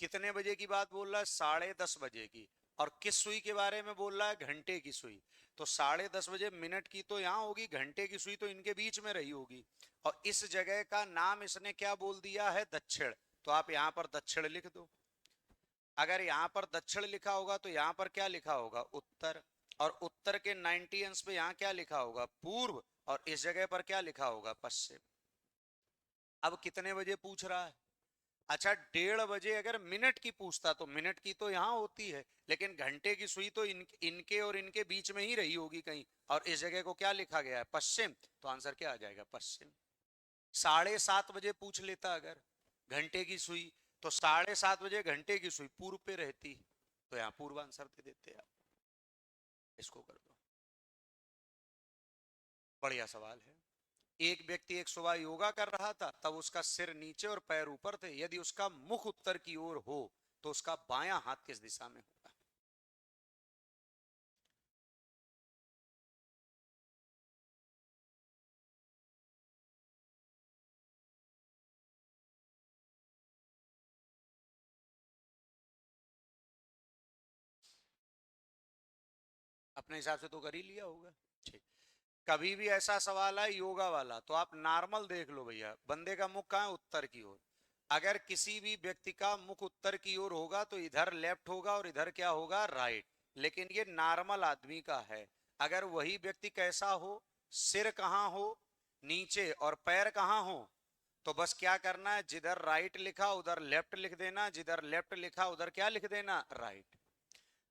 कितने बजे की बात बोल रहा है, 10:30 बजे की। और किस सुई के बारे में बोल रहा है, घंटे की सुई। तो 10:30 बजे मिनट की तो यहाँ होगी, घंटे की सुई तो इनके बीच में रही होगी। और इस जगह का नाम इसने क्या बोल दिया है, दक्षिण। तो आप यहाँ पर दक्षिण लिख दो। अगर यहाँ पर दक्षिण लिखा होगा तो यहाँ पर क्या लिखा होगा, उत्तर। और उत्तर के 90 अंश पे यहाँ क्या लिखा होगा, पूर्व। और इस जगह पर क्या लिखा होगा, पश्चिम। अब कितने बजे पूछ रहा है, अच्छा 1:30 बजे अगर मिनट की पूछता तो मिनट की तो यहाँ होती है, लेकिन घंटे की सुई तो इनके और इनके बीच में ही रही होगी कहीं। और इस जगह को क्या लिखा गया है, पश्चिम। तो आंसर क्या आ जाएगा, पश्चिम। 7:30 बजे पूछ लेता अगर घंटे की सुई, तो 7:30 बजे घंटे की सुई पूर्व पे रहती, तो यहाँ पूर्व आंसर दे देते आप। इसको कर दो। बढ़िया सवाल है। एक व्यक्ति एक सुबह योगा कर रहा था, तब उसका सिर नीचे और पैर ऊपर थे। यदि उसका मुख उत्तर की ओर हो तो उसका बायां हाथ किस दिशा में होगा। अपने हिसाब से तो कर ही लिया होगा, ठीक। कभी भी ऐसा सवाल है योगा वाला, तो आप नॉर्मल देख लो भैया, बंदे का मुख कहाँ है, उत्तर की ओर। अगर किसी भी व्यक्ति का मुख उत्तर की ओर होगा तो इधर लेफ्ट होगा और इधर क्या होगा, राइट। लेकिन ये नॉर्मल आदमी का है। अगर वही व्यक्ति कैसा हो, सिर कहाँ हो, नीचे, और पैर कहाँ हो, तो बस क्या करना है, जिधर राइट लिखा उधर लेफ्ट लिख देना, जिधर लेफ्ट लिखा उधर क्या लिख देना, राइट।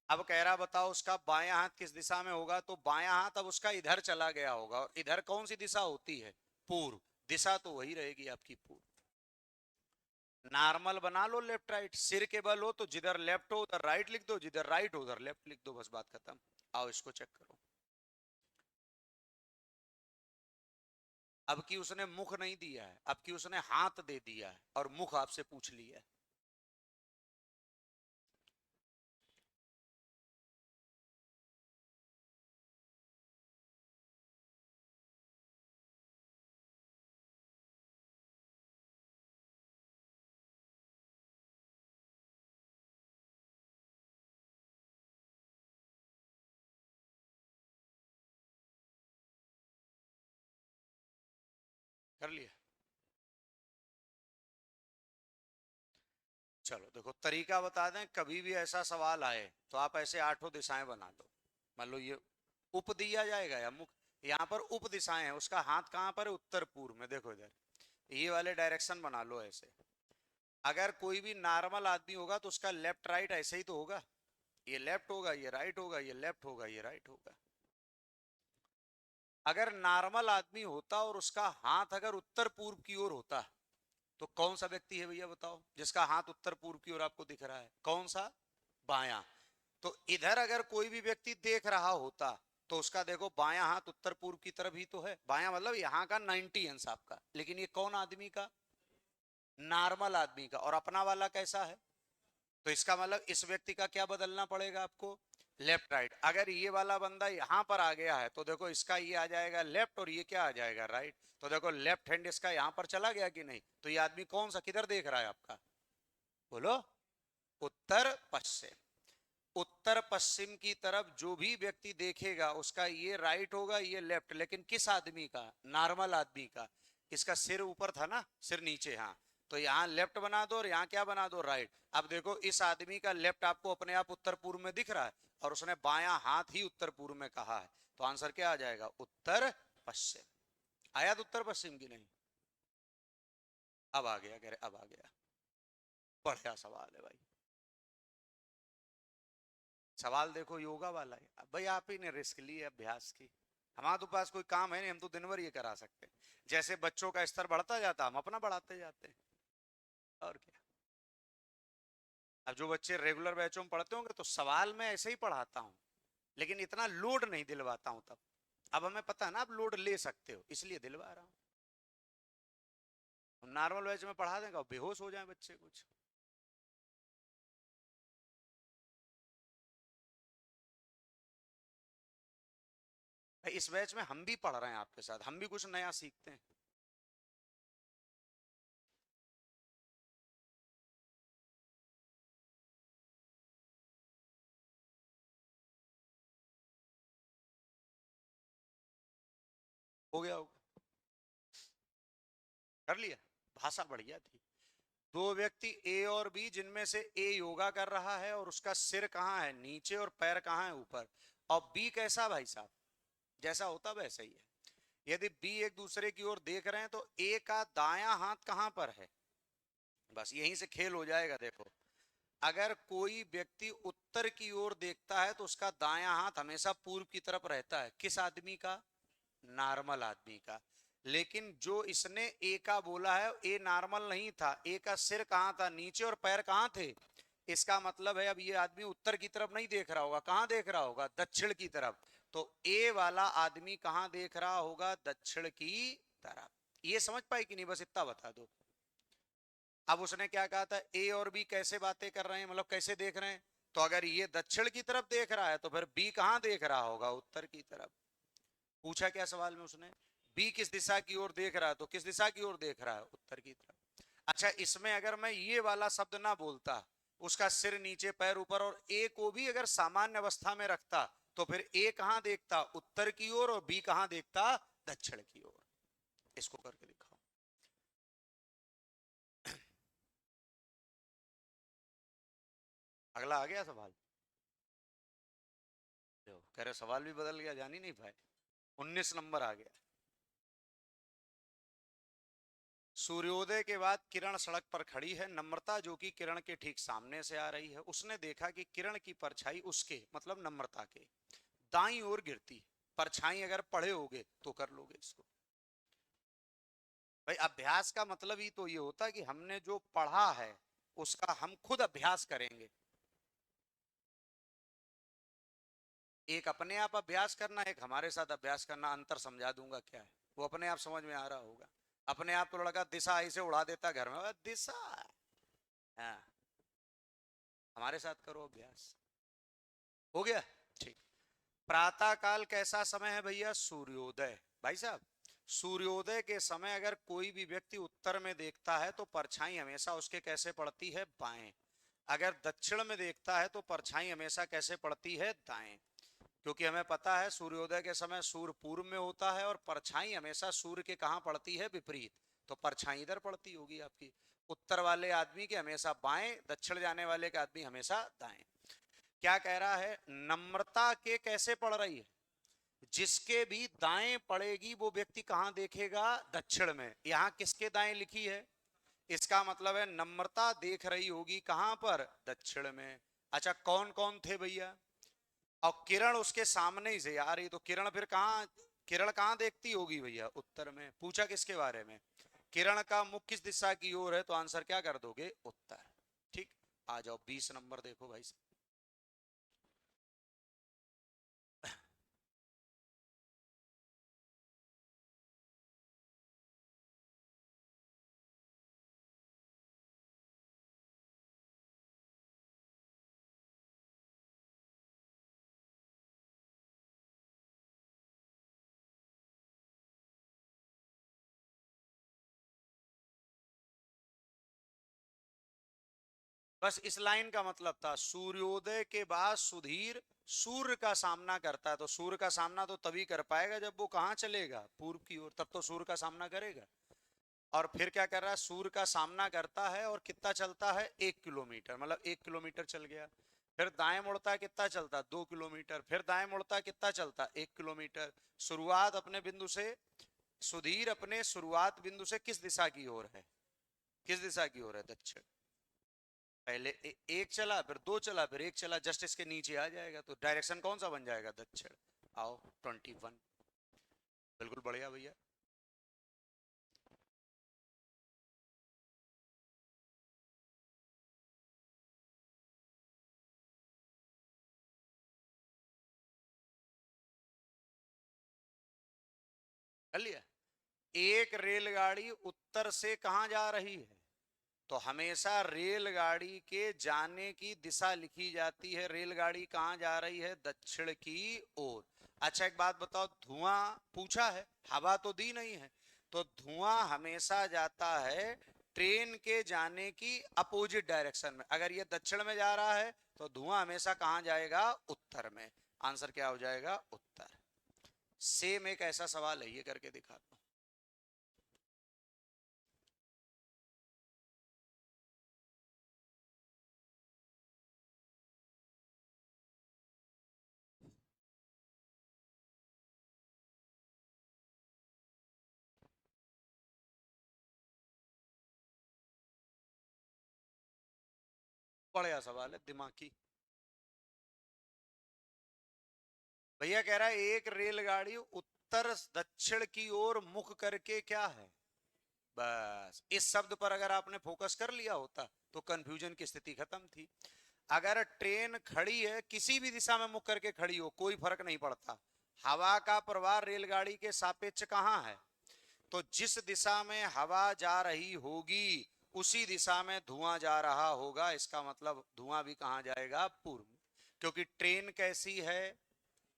अब कह रहा बताओ उसका बायां हाथ किस दिशा में होगा, तो बायां हाथ अब उसका इधर चला गया होगा, और इधर कौन सी दिशा होती है, पूर्व। दिशा तो वही रहेगी आपकी, पूर्व। नॉर्मल बना लो, लेफ्ट राइट, सिर के बल हो तो जिधर लेफ्ट हो उधर राइट लिख दो, जिधर राइट हो उधर लेफ्ट लिख दो, बस बात खत्म। आओ इसको चेक करो। अब की उसने मुख नहीं दिया है, अब की उसने हाथ दे दिया है और मुख आपसे पूछ लिया है। कर लिया। चलो देखो तरीका बता दें, कभी भी ऐसा सवाल आए तो आप ऐसे आठों दिशाएं बना लो। मान लो ये उप दिया जाएगा या मुख, यहाँ पर उप दिशाएं हैं, उसका हाथ कहाँ पर है, उत्तर पूर्व में। देखो इधर ये वाले डायरेक्शन बना लो ऐसे। अगर कोई भी नॉर्मल आदमी होगा तो उसका लेफ्ट राइट ऐसे ही तो होगा, ये लेफ्ट होगा, ये राइट होगा, ये लेफ्ट होगा, ये राइट होगा। अगर नॉर्मल आदमी होता और उसका हाथ अगर उत्तर पूर्व की ओर होता, तो कौन सा व्यक्ति है भैया बताओ जिसका हाथ उत्तर पूर्व की ओर आपको दिख रहा है, कौन सा, बायां। तो इधर अगर कोई भी व्यक्ति देख रहा होता तो उसका देखो बायां हाथ उत्तर पूर्व की तरफ ही तो है, बायां मतलब यहाँ का 90 अंश आपका। लेकिन ये कौन आदमी का, नॉर्मल आदमी का। और अपना वाला कैसा है, तो इसका मतलब इस व्यक्ति का क्या बदलना पड़ेगा आपको, लेफ्ट राइट। अगर ये वाला बंदा यहाँ पर आ गया है तो देखो इसका ये आ जाएगा लेफ्ट और ये क्या आ जाएगा, राइट। तो देखो लेफ्ट हैंड इसका यहाँ पर चला गया कि नहीं। तो ये आदमी कौन सा किधर देख रहा है आपका, बोलो, उत्तर पश्चिम। उत्तर पश्चिम की तरफ जो भी व्यक्ति देखेगा उसका ये राइट होगा, ये लेफ्ट। लेकिन किस आदमी का? नॉर्मल आदमी का। इसका सिर ऊपर था ना, सिर नीचे, हाँ। तो यहाँ लेफ्ट बना दो और यहाँ क्या बना दो? राइट। अब देखो इस आदमी का लेफ्ट आपको अपने आप उत्तर पूर्व में दिख रहा है और उसने बायां हाथ ही उत्तर पूर्व में कहा है, तो आंसर क्या आ जाएगा? उत्तर पश्चिम। आया तो उत्तर पश्चिम की नहीं? अब आ गया, कह रहे अब आ गया। बढ़िया सवाल है भाई। सवाल देखो योगा वाला है। अब भाई आप ही ने रिस्क ली है अभ्यास की। हमारे तो पास कोई काम है नहीं, हम तो दिन भर ये करा सकते हैं। जैसे बच्चों का स्तर बढ़ता जाता हम अपना बढ़ाते जाते हैं, और क्या। अब जो बच्चे रेगुलर बैचों में पढ़ते होंगे तो सवाल मैं ऐसे ही पढ़ाता हूँ, लेकिन इतना लोड नहीं दिलवाता हूँ तब। अब हमें पता है ना आप लोड ले सकते हो, इसलिए दिलवा रहा हूँ। नॉर्मल बैच में पढ़ा देगा, बेहोश हो जाए बच्चे कुछ। भाई इस बैच में हम भी पढ़ रहे हैं आपके साथ, हम भी कुछ नया सीखते हैं। हो गया, हो गया। कर लिया। भाषा बढ़िया थी। दो व्यक्ति ए और बी, जिनमें से ए योगा कर रहा है और उसका सिर कहाँ है? नीचे, और पैर कहाँ है? ऊपर। और बी कैसा भाई साहब? जैसा होता वैसा ही है। यदि बी एक दूसरे की ओर देख रहे हैं तो ए का दायां हाथ कहां पर है? बस यहीं से खेल हो जाएगा। देखो, अगर कोई व्यक्ति उत्तर की ओर देखता है तो उसका दायां हाथ हमेशा पूर्व की तरफ रहता है। किस आदमी का? नॉर्मल आदमी का। लेकिन जो इसने ए का बोला है, ए नॉर्मल नहीं था। ए का सिर कहां था? नीचे, और पैर कहां थे? इसका मतलब है अब ये आदमी उत्तर की तरफ नहीं देख रहा होगा, कहां देख रहा होगा? दक्षिण की तरफ। तो ए वाला आदमी कहां देख रहा होगा? दक्षिण की तरफ। ये समझ पाए कि नहीं? बस इतना बता दो। अब उसने क्या कहा था? ए और बी कैसे बातें कर रहे हैं, मतलब कैसे देख रहे हैं? तो अगर ये दक्षिण की तरफ देख रहा है तो फिर बी कहां देख रहा होगा? उत्तर की तरफ। पूछा क्या सवाल में उसने? बी किस दिशा की ओर देख रहा है, तो किस दिशा की ओर देख रहा है? उत्तर की तरफ। अच्छा, इसमें अगर मैं ये वाला शब्द ना बोलता, उसका सिर नीचे पैर ऊपर, और ए को भी अगर सामान्य अवस्था में रखता, तो फिर ए कहां देखता? उत्तर की ओर, और बी कहां देखता? दक्षिण की ओर। इसको करके दिखाओ। अगला आ गया सवाल। कह रहे सवाल भी बदल गया, जान ही नहीं पाए। 19 नंबर आ गया। सूर्योदय के बाद किरण सड़क पर खड़ी है। नम्रता, जो कि किरण के ठीक सामने से आ रही है, उसने देखा कि किरण की परछाई उसके, मतलब नम्रता के, दाईं ओर गिरती है। परछाई अगर पढ़े होगे तो कर लोगे इसको। भाई अभ्यास का मतलब ही तो ये होता है कि हमने जो पढ़ा है उसका हम खुद अभ्यास करेंगे। एक अपने आप अभ्यास करना, एक हमारे साथ अभ्यास करना, अंतर समझा दूंगा क्या है, वो अपने आप समझ में आ रहा होगा। अपने आप तो लड़का दिशा ऐसे उड़ा देता घर में, दिशा। हाँ, हमारे साथ करो अभ्यास। हो गया। ठीक। प्रातः काल कैसा समय है भैया? सूर्योदय। भाई साहब, सूर्योदय के समय अगर कोई भी व्यक्ति उत्तर में देखता है तो परछाई हमेशा उसके कैसे पड़ती है? बाएं। अगर दक्षिण में देखता है तो परछाई हमेशा कैसे पड़ती है? दाएं। क्योंकि हमें पता है सूर्योदय के समय सूर्य पूर्व में होता है और परछाई हमेशा सूर्य के कहां पड़ती है? विपरीत। तो परछाई इधर पड़ती होगी आपकी। उत्तर वाले आदमी के हमेशा बाएं, दक्षिण जाने वाले का आदमी हमेशा दाएं। क्या कह रहा है? नम्रता के कैसे पड़ रही है? जिसके भी दाएं पड़ेगी वो व्यक्ति कहां देखेगा? दक्षिण में। यहां किसके दाएं लिखी है? इसका मतलब है नम्रता देख रही होगी कहां पर? दक्षिण में। अच्छा, कौन कौन थे भैया? और किरण उसके सामने ही से आ रही, तो किरण फिर कहाँ? किरण कहाँ देखती होगी भैया? उत्तर में। पूछा किसके बारे में? किरण का मुख किस दिशा की ओर है, तो आंसर क्या कर दोगे? उत्तर। ठीक। आ जाओ 20 नंबर देखो भाई साहब। बस इस लाइन का मतलब था, सूर्योदय के बाद सुधीर सूर्य का सामना करता है, तो सूर्य का सामना तो तभी कर पाएगा जब वो कहाँ चलेगा, पूर्व की ओर, तब तो सूर्य का सामना करेगा। और फिर क्या कर रहा है, सूर्य का सामना करता है और कितना चलता है, 1 किलोमीटर, मतलब 1 किलोमीटर चल गया। फिर दाएं मुड़ता है, कितना चलता है, 2 किलोमीटर। फिर दाएं मुड़ता है, कितना चलता है, 1 किलोमीटर। शुरुआत अपने बिंदु से, सुधीर अपने शुरुआत बिंदु से किस दिशा की ओर है, किस दिशा की ओर है, दक्षिण। पहले एक चला, फिर दो चला, फिर एक चला, जस्ट इसके नीचे आ जाएगा, तो डायरेक्शन कौन सा बन जाएगा, दक्षिण। आओ 21, बिल्कुल बढ़िया भैया। कर लिया। एक रेलगाड़ी उत्तर से कहां जा रही है, तो हमेशा रेलगाड़ी के जाने की दिशा लिखी जाती है, रेलगाड़ी कहां जा रही है, दक्षिण की ओर। अच्छा एक बात बताओ, धुआं पूछा है, हवा तो दी नहीं है, तो धुआं हमेशा जाता है ट्रेन के जाने की अपोजिट डायरेक्शन में। अगर ये दक्षिण में जा रहा है तो धुआं हमेशा कहां जाएगा, उत्तर में। आंसर क्या हो जाएगा, उत्तर। सेम एक ऐसा सवाल है, ये करके दिखा दो। बढ़िया सवाल है, दिमागी। भैया कह रहा है एक रेलगाड़ी उत्तर दक्षिण की ओर मुख करके क्या है। बस इस शब्द पर अगर आपने फोकस कर लिया होता तो कंफ्यूजन की स्थिति खत्म थी। अगर ट्रेन खड़ी है, किसी भी दिशा में मुख करके खड़ी हो, कोई फर्क नहीं पड़ता, हवा का प्रवाह रेलगाड़ी के सापेक्ष कहां है, तो जिस दिशा में हवा जा रही होगी उसी दिशा में धुआं जा रहा होगा। इसका मतलब धुआं भी कहां जाएगा, पूर्व। क्योंकि ट्रेन कैसी है,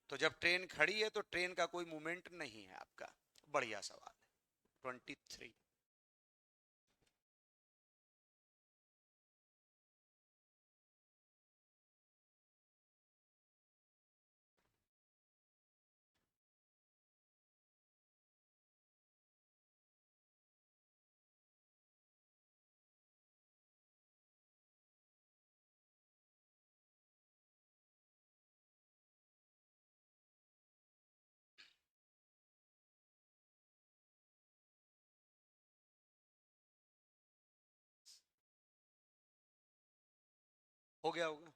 तो जब ट्रेन खड़ी है तो ट्रेन का कोई मूवमेंट नहीं है आपका। बढ़िया सवाल है। 23। हो गया होगा।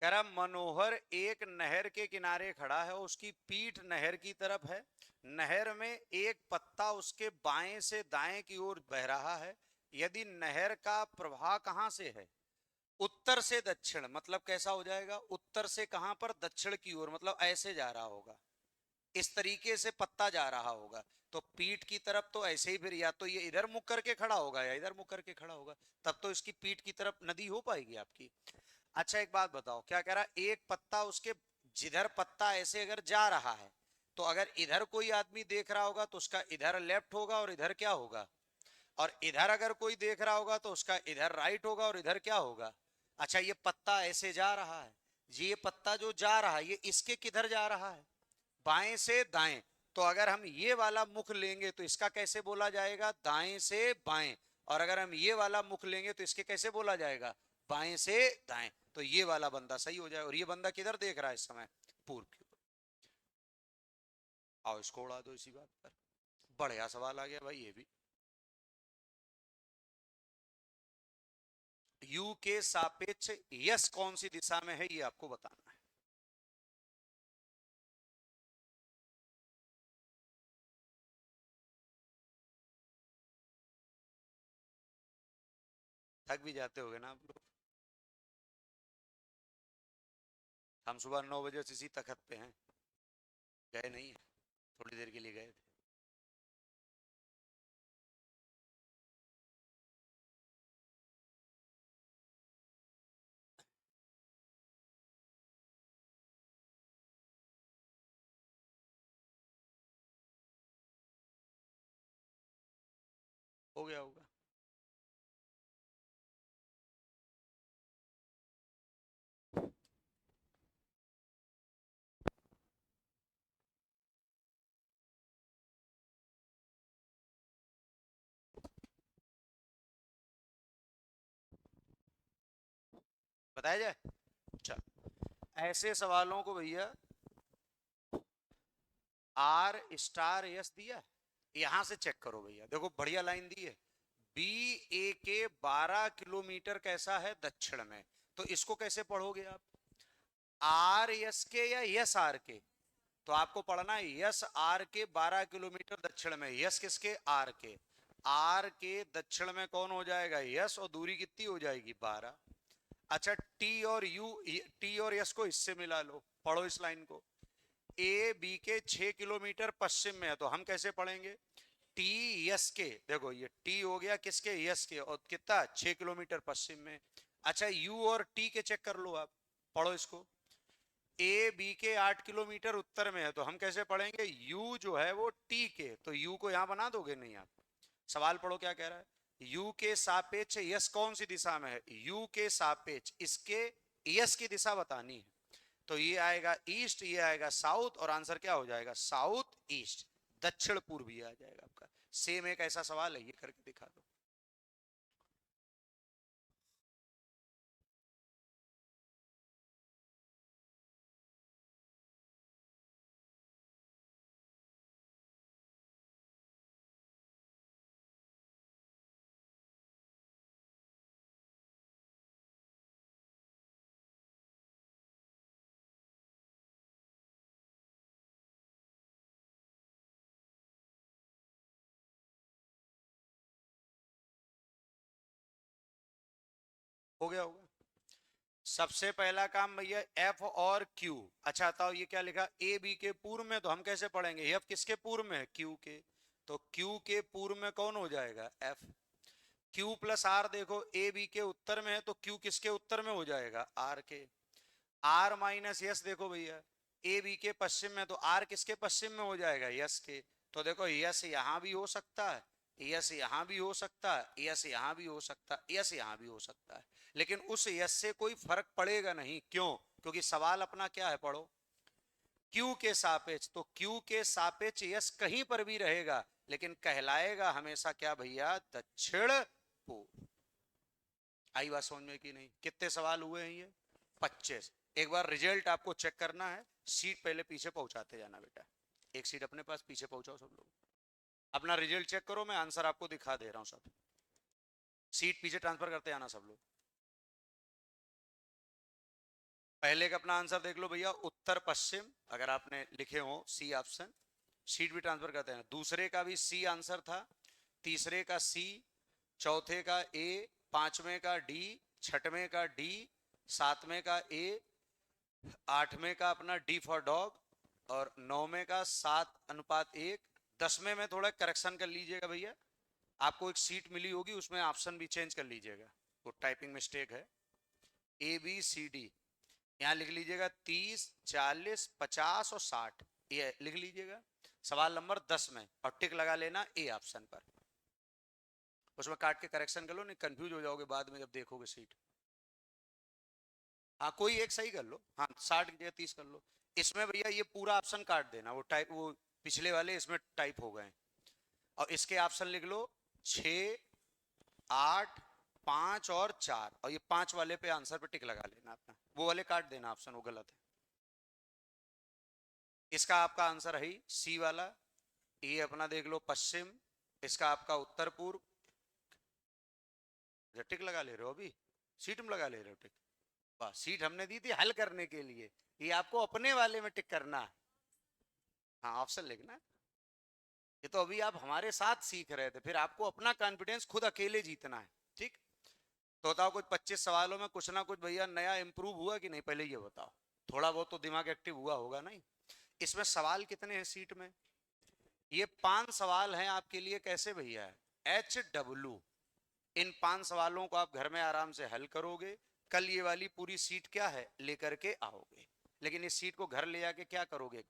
कह रहा मनोहर एक नहर के किनारे खड़ा है, उसकी पीठ नहर की तरफ है, नहर में एक पत्ता उसके बाएं से दाएं की ओर बह रहा है। यदि नहर का प्रवाह कहां से है, उत्तर से दक्षिण, मतलब कैसा हो जाएगा, उत्तर से कहां पर, दक्षिण की ओर, मतलब ऐसे जा रहा होगा, इस तरीके से पत्ता जा रहा होगा। तो पीठ की तरफ तो ऐसे ही, फिर या तो ये इधर मुख करके खड़ा होगा या इधर मुख करके खड़ा होगा, तब तो इसकी पीठ की तरफ नदी हो पाएगी आपकी। अच्छा एक बात बताओ, क्या कह रहा है, एक पत्ता उसके, जिधर पत्ता ऐसे अगर जा रहा है, तो अगर इधर कोई आदमी देख रहा होगा तो उसका इधर लेफ्ट होगा और इधर क्या होगा, और इधर अगर कोई देख रहा होगा तो उसका इधर राइट होगा और इधर क्या होगा। अच्छा ये पत्ता ऐसे जा रहा है, जी ये पत्ता जो जा रहा है ये इसके किधर जा रहा है, बाएं से दाएं। तो अगर हम ये वाला मुख लेंगे तो इसका कैसे बोला जाएगा, दाएं से बाएं। और अगर हम ये वाला मुख लेंगे तो इसके कैसे बोला जाएगा, बाएं से दाएं। तो ये वाला बंदा सही हो जाए, और ये बंदा किधर देख रहा है इस समय, पूर्व की ओर। आओ इसको उड़ा दो इसी बात पर। बढ़िया सवाल आ गया भाई ये भी। यू के सापेक्ष यस कौन सी दिशा में है, ये आपको बताना है। थक भी जाते होगे ना आप लोग। हम सुबह 9 बजे से इसी तखत पे हैं, गए नहीं है, थोड़ी देर के लिए गए थे। हो गया होगा। बताया जाए। अच्छा, ऐसे सवालों को भैया आर स्टार यस दिया, यहां से चेक करो भैया, देखो बढ़िया लाइन दी है। बी ए के 12 किलोमीटर कैसा है दक्षिण में, तो इसको कैसे पढ़ोगे आप, आर यस के या यस आर के, तो आपको पढ़ना है यस आर के 12 किलोमीटर दक्षिण में, यस किसके, आर के, आर के दक्षिण में कौन हो जाएगा, यस, और दूरी कितनी हो जाएगी 12। अच्छा, टी और यू, टी और यस को इससे मिला लो, पढ़ो इस लाइन को। ए बी के 6 किलोमीटर पश्चिम में है, तो हम कैसे पढ़ेंगे, टी यस के, देखो ये टी हो गया किसके, यस के, और कितना 6 किलोमीटर पश्चिम में। अच्छा, यू और टी के चेक कर लो आप, पढ़ो इसको। ए बी के 8 किलोमीटर उत्तर में है, तो हम कैसे पढ़ेंगे, यू जो है वो टी के, तो यू को यहां बना दोगे नहीं आप। सवाल पढ़ो क्या कह रहा है, यू के सापेक्ष यस कौन सी दिशा में है, यू के सापेक्ष इसके यस की दिशा बतानी है, तो ये आएगा ईस्ट, ये आएगा साउथ, और आंसर क्या हो जाएगा, साउथ ईस्ट, दक्षिण पूर्वी आ जाएगा आपका। सेम एक ऐसा सवाल है, ये करके दिखा दो। हो गया होगा। सबसे पहला काम भैया एफ और क्यू, अच्छा बताओ ये क्या लिखा, ए बी के पूर्व में, तो हम कैसे पढ़ेंगे, एफ किसके पूर्व में है, क्यू के, तो क्यू के पूर्व में कौन हो जाएगा, एफ। क्यू प्लस आर देखो, ए बी के उत्तर में है, तो क्यू किसके उत्तर में हो जाएगा, आर के। आर माइनस यस देखो भैया, ए बी के पश्चिम में, तो आर किसके पश्चिम में हो जाएगा, यस के, तो देखो यस यहां भी हो सकता है, यस यहां भी हो सकता है, यस यहां भी हो सकता है, यस यहां भी हो सकता है, लेकिन उस यस से कोई फर्क पड़ेगा नहीं, क्यों, क्योंकि सवाल अपना क्या है, पढ़ो, क्यू के सापेक्ष, तो क्यू के सापेक्ष यस कहीं पर भी रहेगा, लेकिन कहलाएगा हमेशा क्या भैया, दक्षिण पूर्व। आई बात समझ में कि नहीं, कितने सवाल हुए हैं ये, 25। एक बार रिजल्ट आपको चेक करना है, सीट पहले पीछे पहुंचाते जाना बेटा, एक सीट अपने पास पीछे पहुंचाओ सब लोग, अपना रिजल्ट चेक करो, मैं आंसर आपको दिखा दे रहा हूं सब, सीट पीछे ट्रांसफर करते जाना सब लोग। पहले का अपना आंसर देख लो भैया, उत्तर पश्चिम, अगर आपने लिखे हो सी ऑप्शन, सीट भी ट्रांसफर करते हैं, दूसरे का भी सी आंसर था, तीसरे का सी, चौथे का ए, पांचवें का डी, छठवें का डी, सातवें का ए, आठवें का अपना डी फॉर डॉग, और नौवें का 7:1, 10वें में थोड़ा करेक्शन कर लीजिएगा भैया, आपको एक सीट मिली होगी उसमें ऑप्शन भी चेंज कर लीजिएगा, वो टाइपिंग मिस्टेक है, ए बी सी डी, यहाँ लिख लीजिएगा 30, 40, 50 और 60, ये लिख लीजिएगा सवाल नंबर 10 में, और टिक लगा लेना ए ऑप्शन पर, उसमें काट के करेक्शन कर लो, नहीं कंफ्यूज हो जाओगे बाद में जब देखोगे सीट। हाँ कोई एक सही कर लो, हाँ 60 की जगह 30 कर लो, इसमें भैया ये पूरा ऑप्शन काट देना, वो टाइप वो पिछले वाले इसमें टाइप हो गए, और इसके ऑप्शन लिख लो 6, 8, 5 और 4, और ये 5 वाले पे आंसर पे टिक लगा लेना अपना, वो वाले काट देना ऑप्शन, वो गलत है। इसका आपका आंसर है सी वाला, ये अपना देख लो पश्चिम, इसका आपका उत्तर पूर्व, टिक लगा ले रहे हो अभी, सीट में लगा ले रहे हो टिक, वाह, सीट हमने दी थी हल करने के लिए, ये आपको अपने वाले में टिक करना है, हाँ ऑप्शन लिखना है। ये तो अभी आप हमारे साथ सीख रहे थे, फिर आपको अपना कॉन्फिडेंस खुद अकेले जीतना है, ठीक। तो बताओ कुछ 25 सवालों में कुछ ना कुछ भैया नया इंप्रूव हुआ कि नहीं, पहले ये बताओ, थोड़ा बहुत तो दिमाग एक्टिव हुआ होगा नहीं। इसमें सवाल कितने हैं सीट में, ये 5 सवाल हैं आपके लिए, कैसे भैया, HW, इन 5 सवालों को आप घर में आराम से हल करोगे, कल ये वाली पूरी सीट क्या है लेकर के आओगे, लेकिन इस सीट को घर ले जाके क्या करोगे,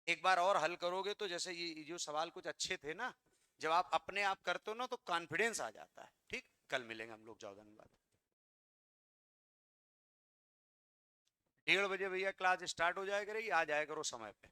एक बार और हल करोगे, तो जैसे ये जो सवाल कुछ अच्छे थे ना, जब आप अपने आप करते हो ना तो कॉन्फिडेंस आ जाता है, ठीक। कल मिलेंगे हम लोग, जाओ धन्यवाद। 1:30 बजे भैया क्लास स्टार्ट हो जाएगा, आ जाया करो समय पे।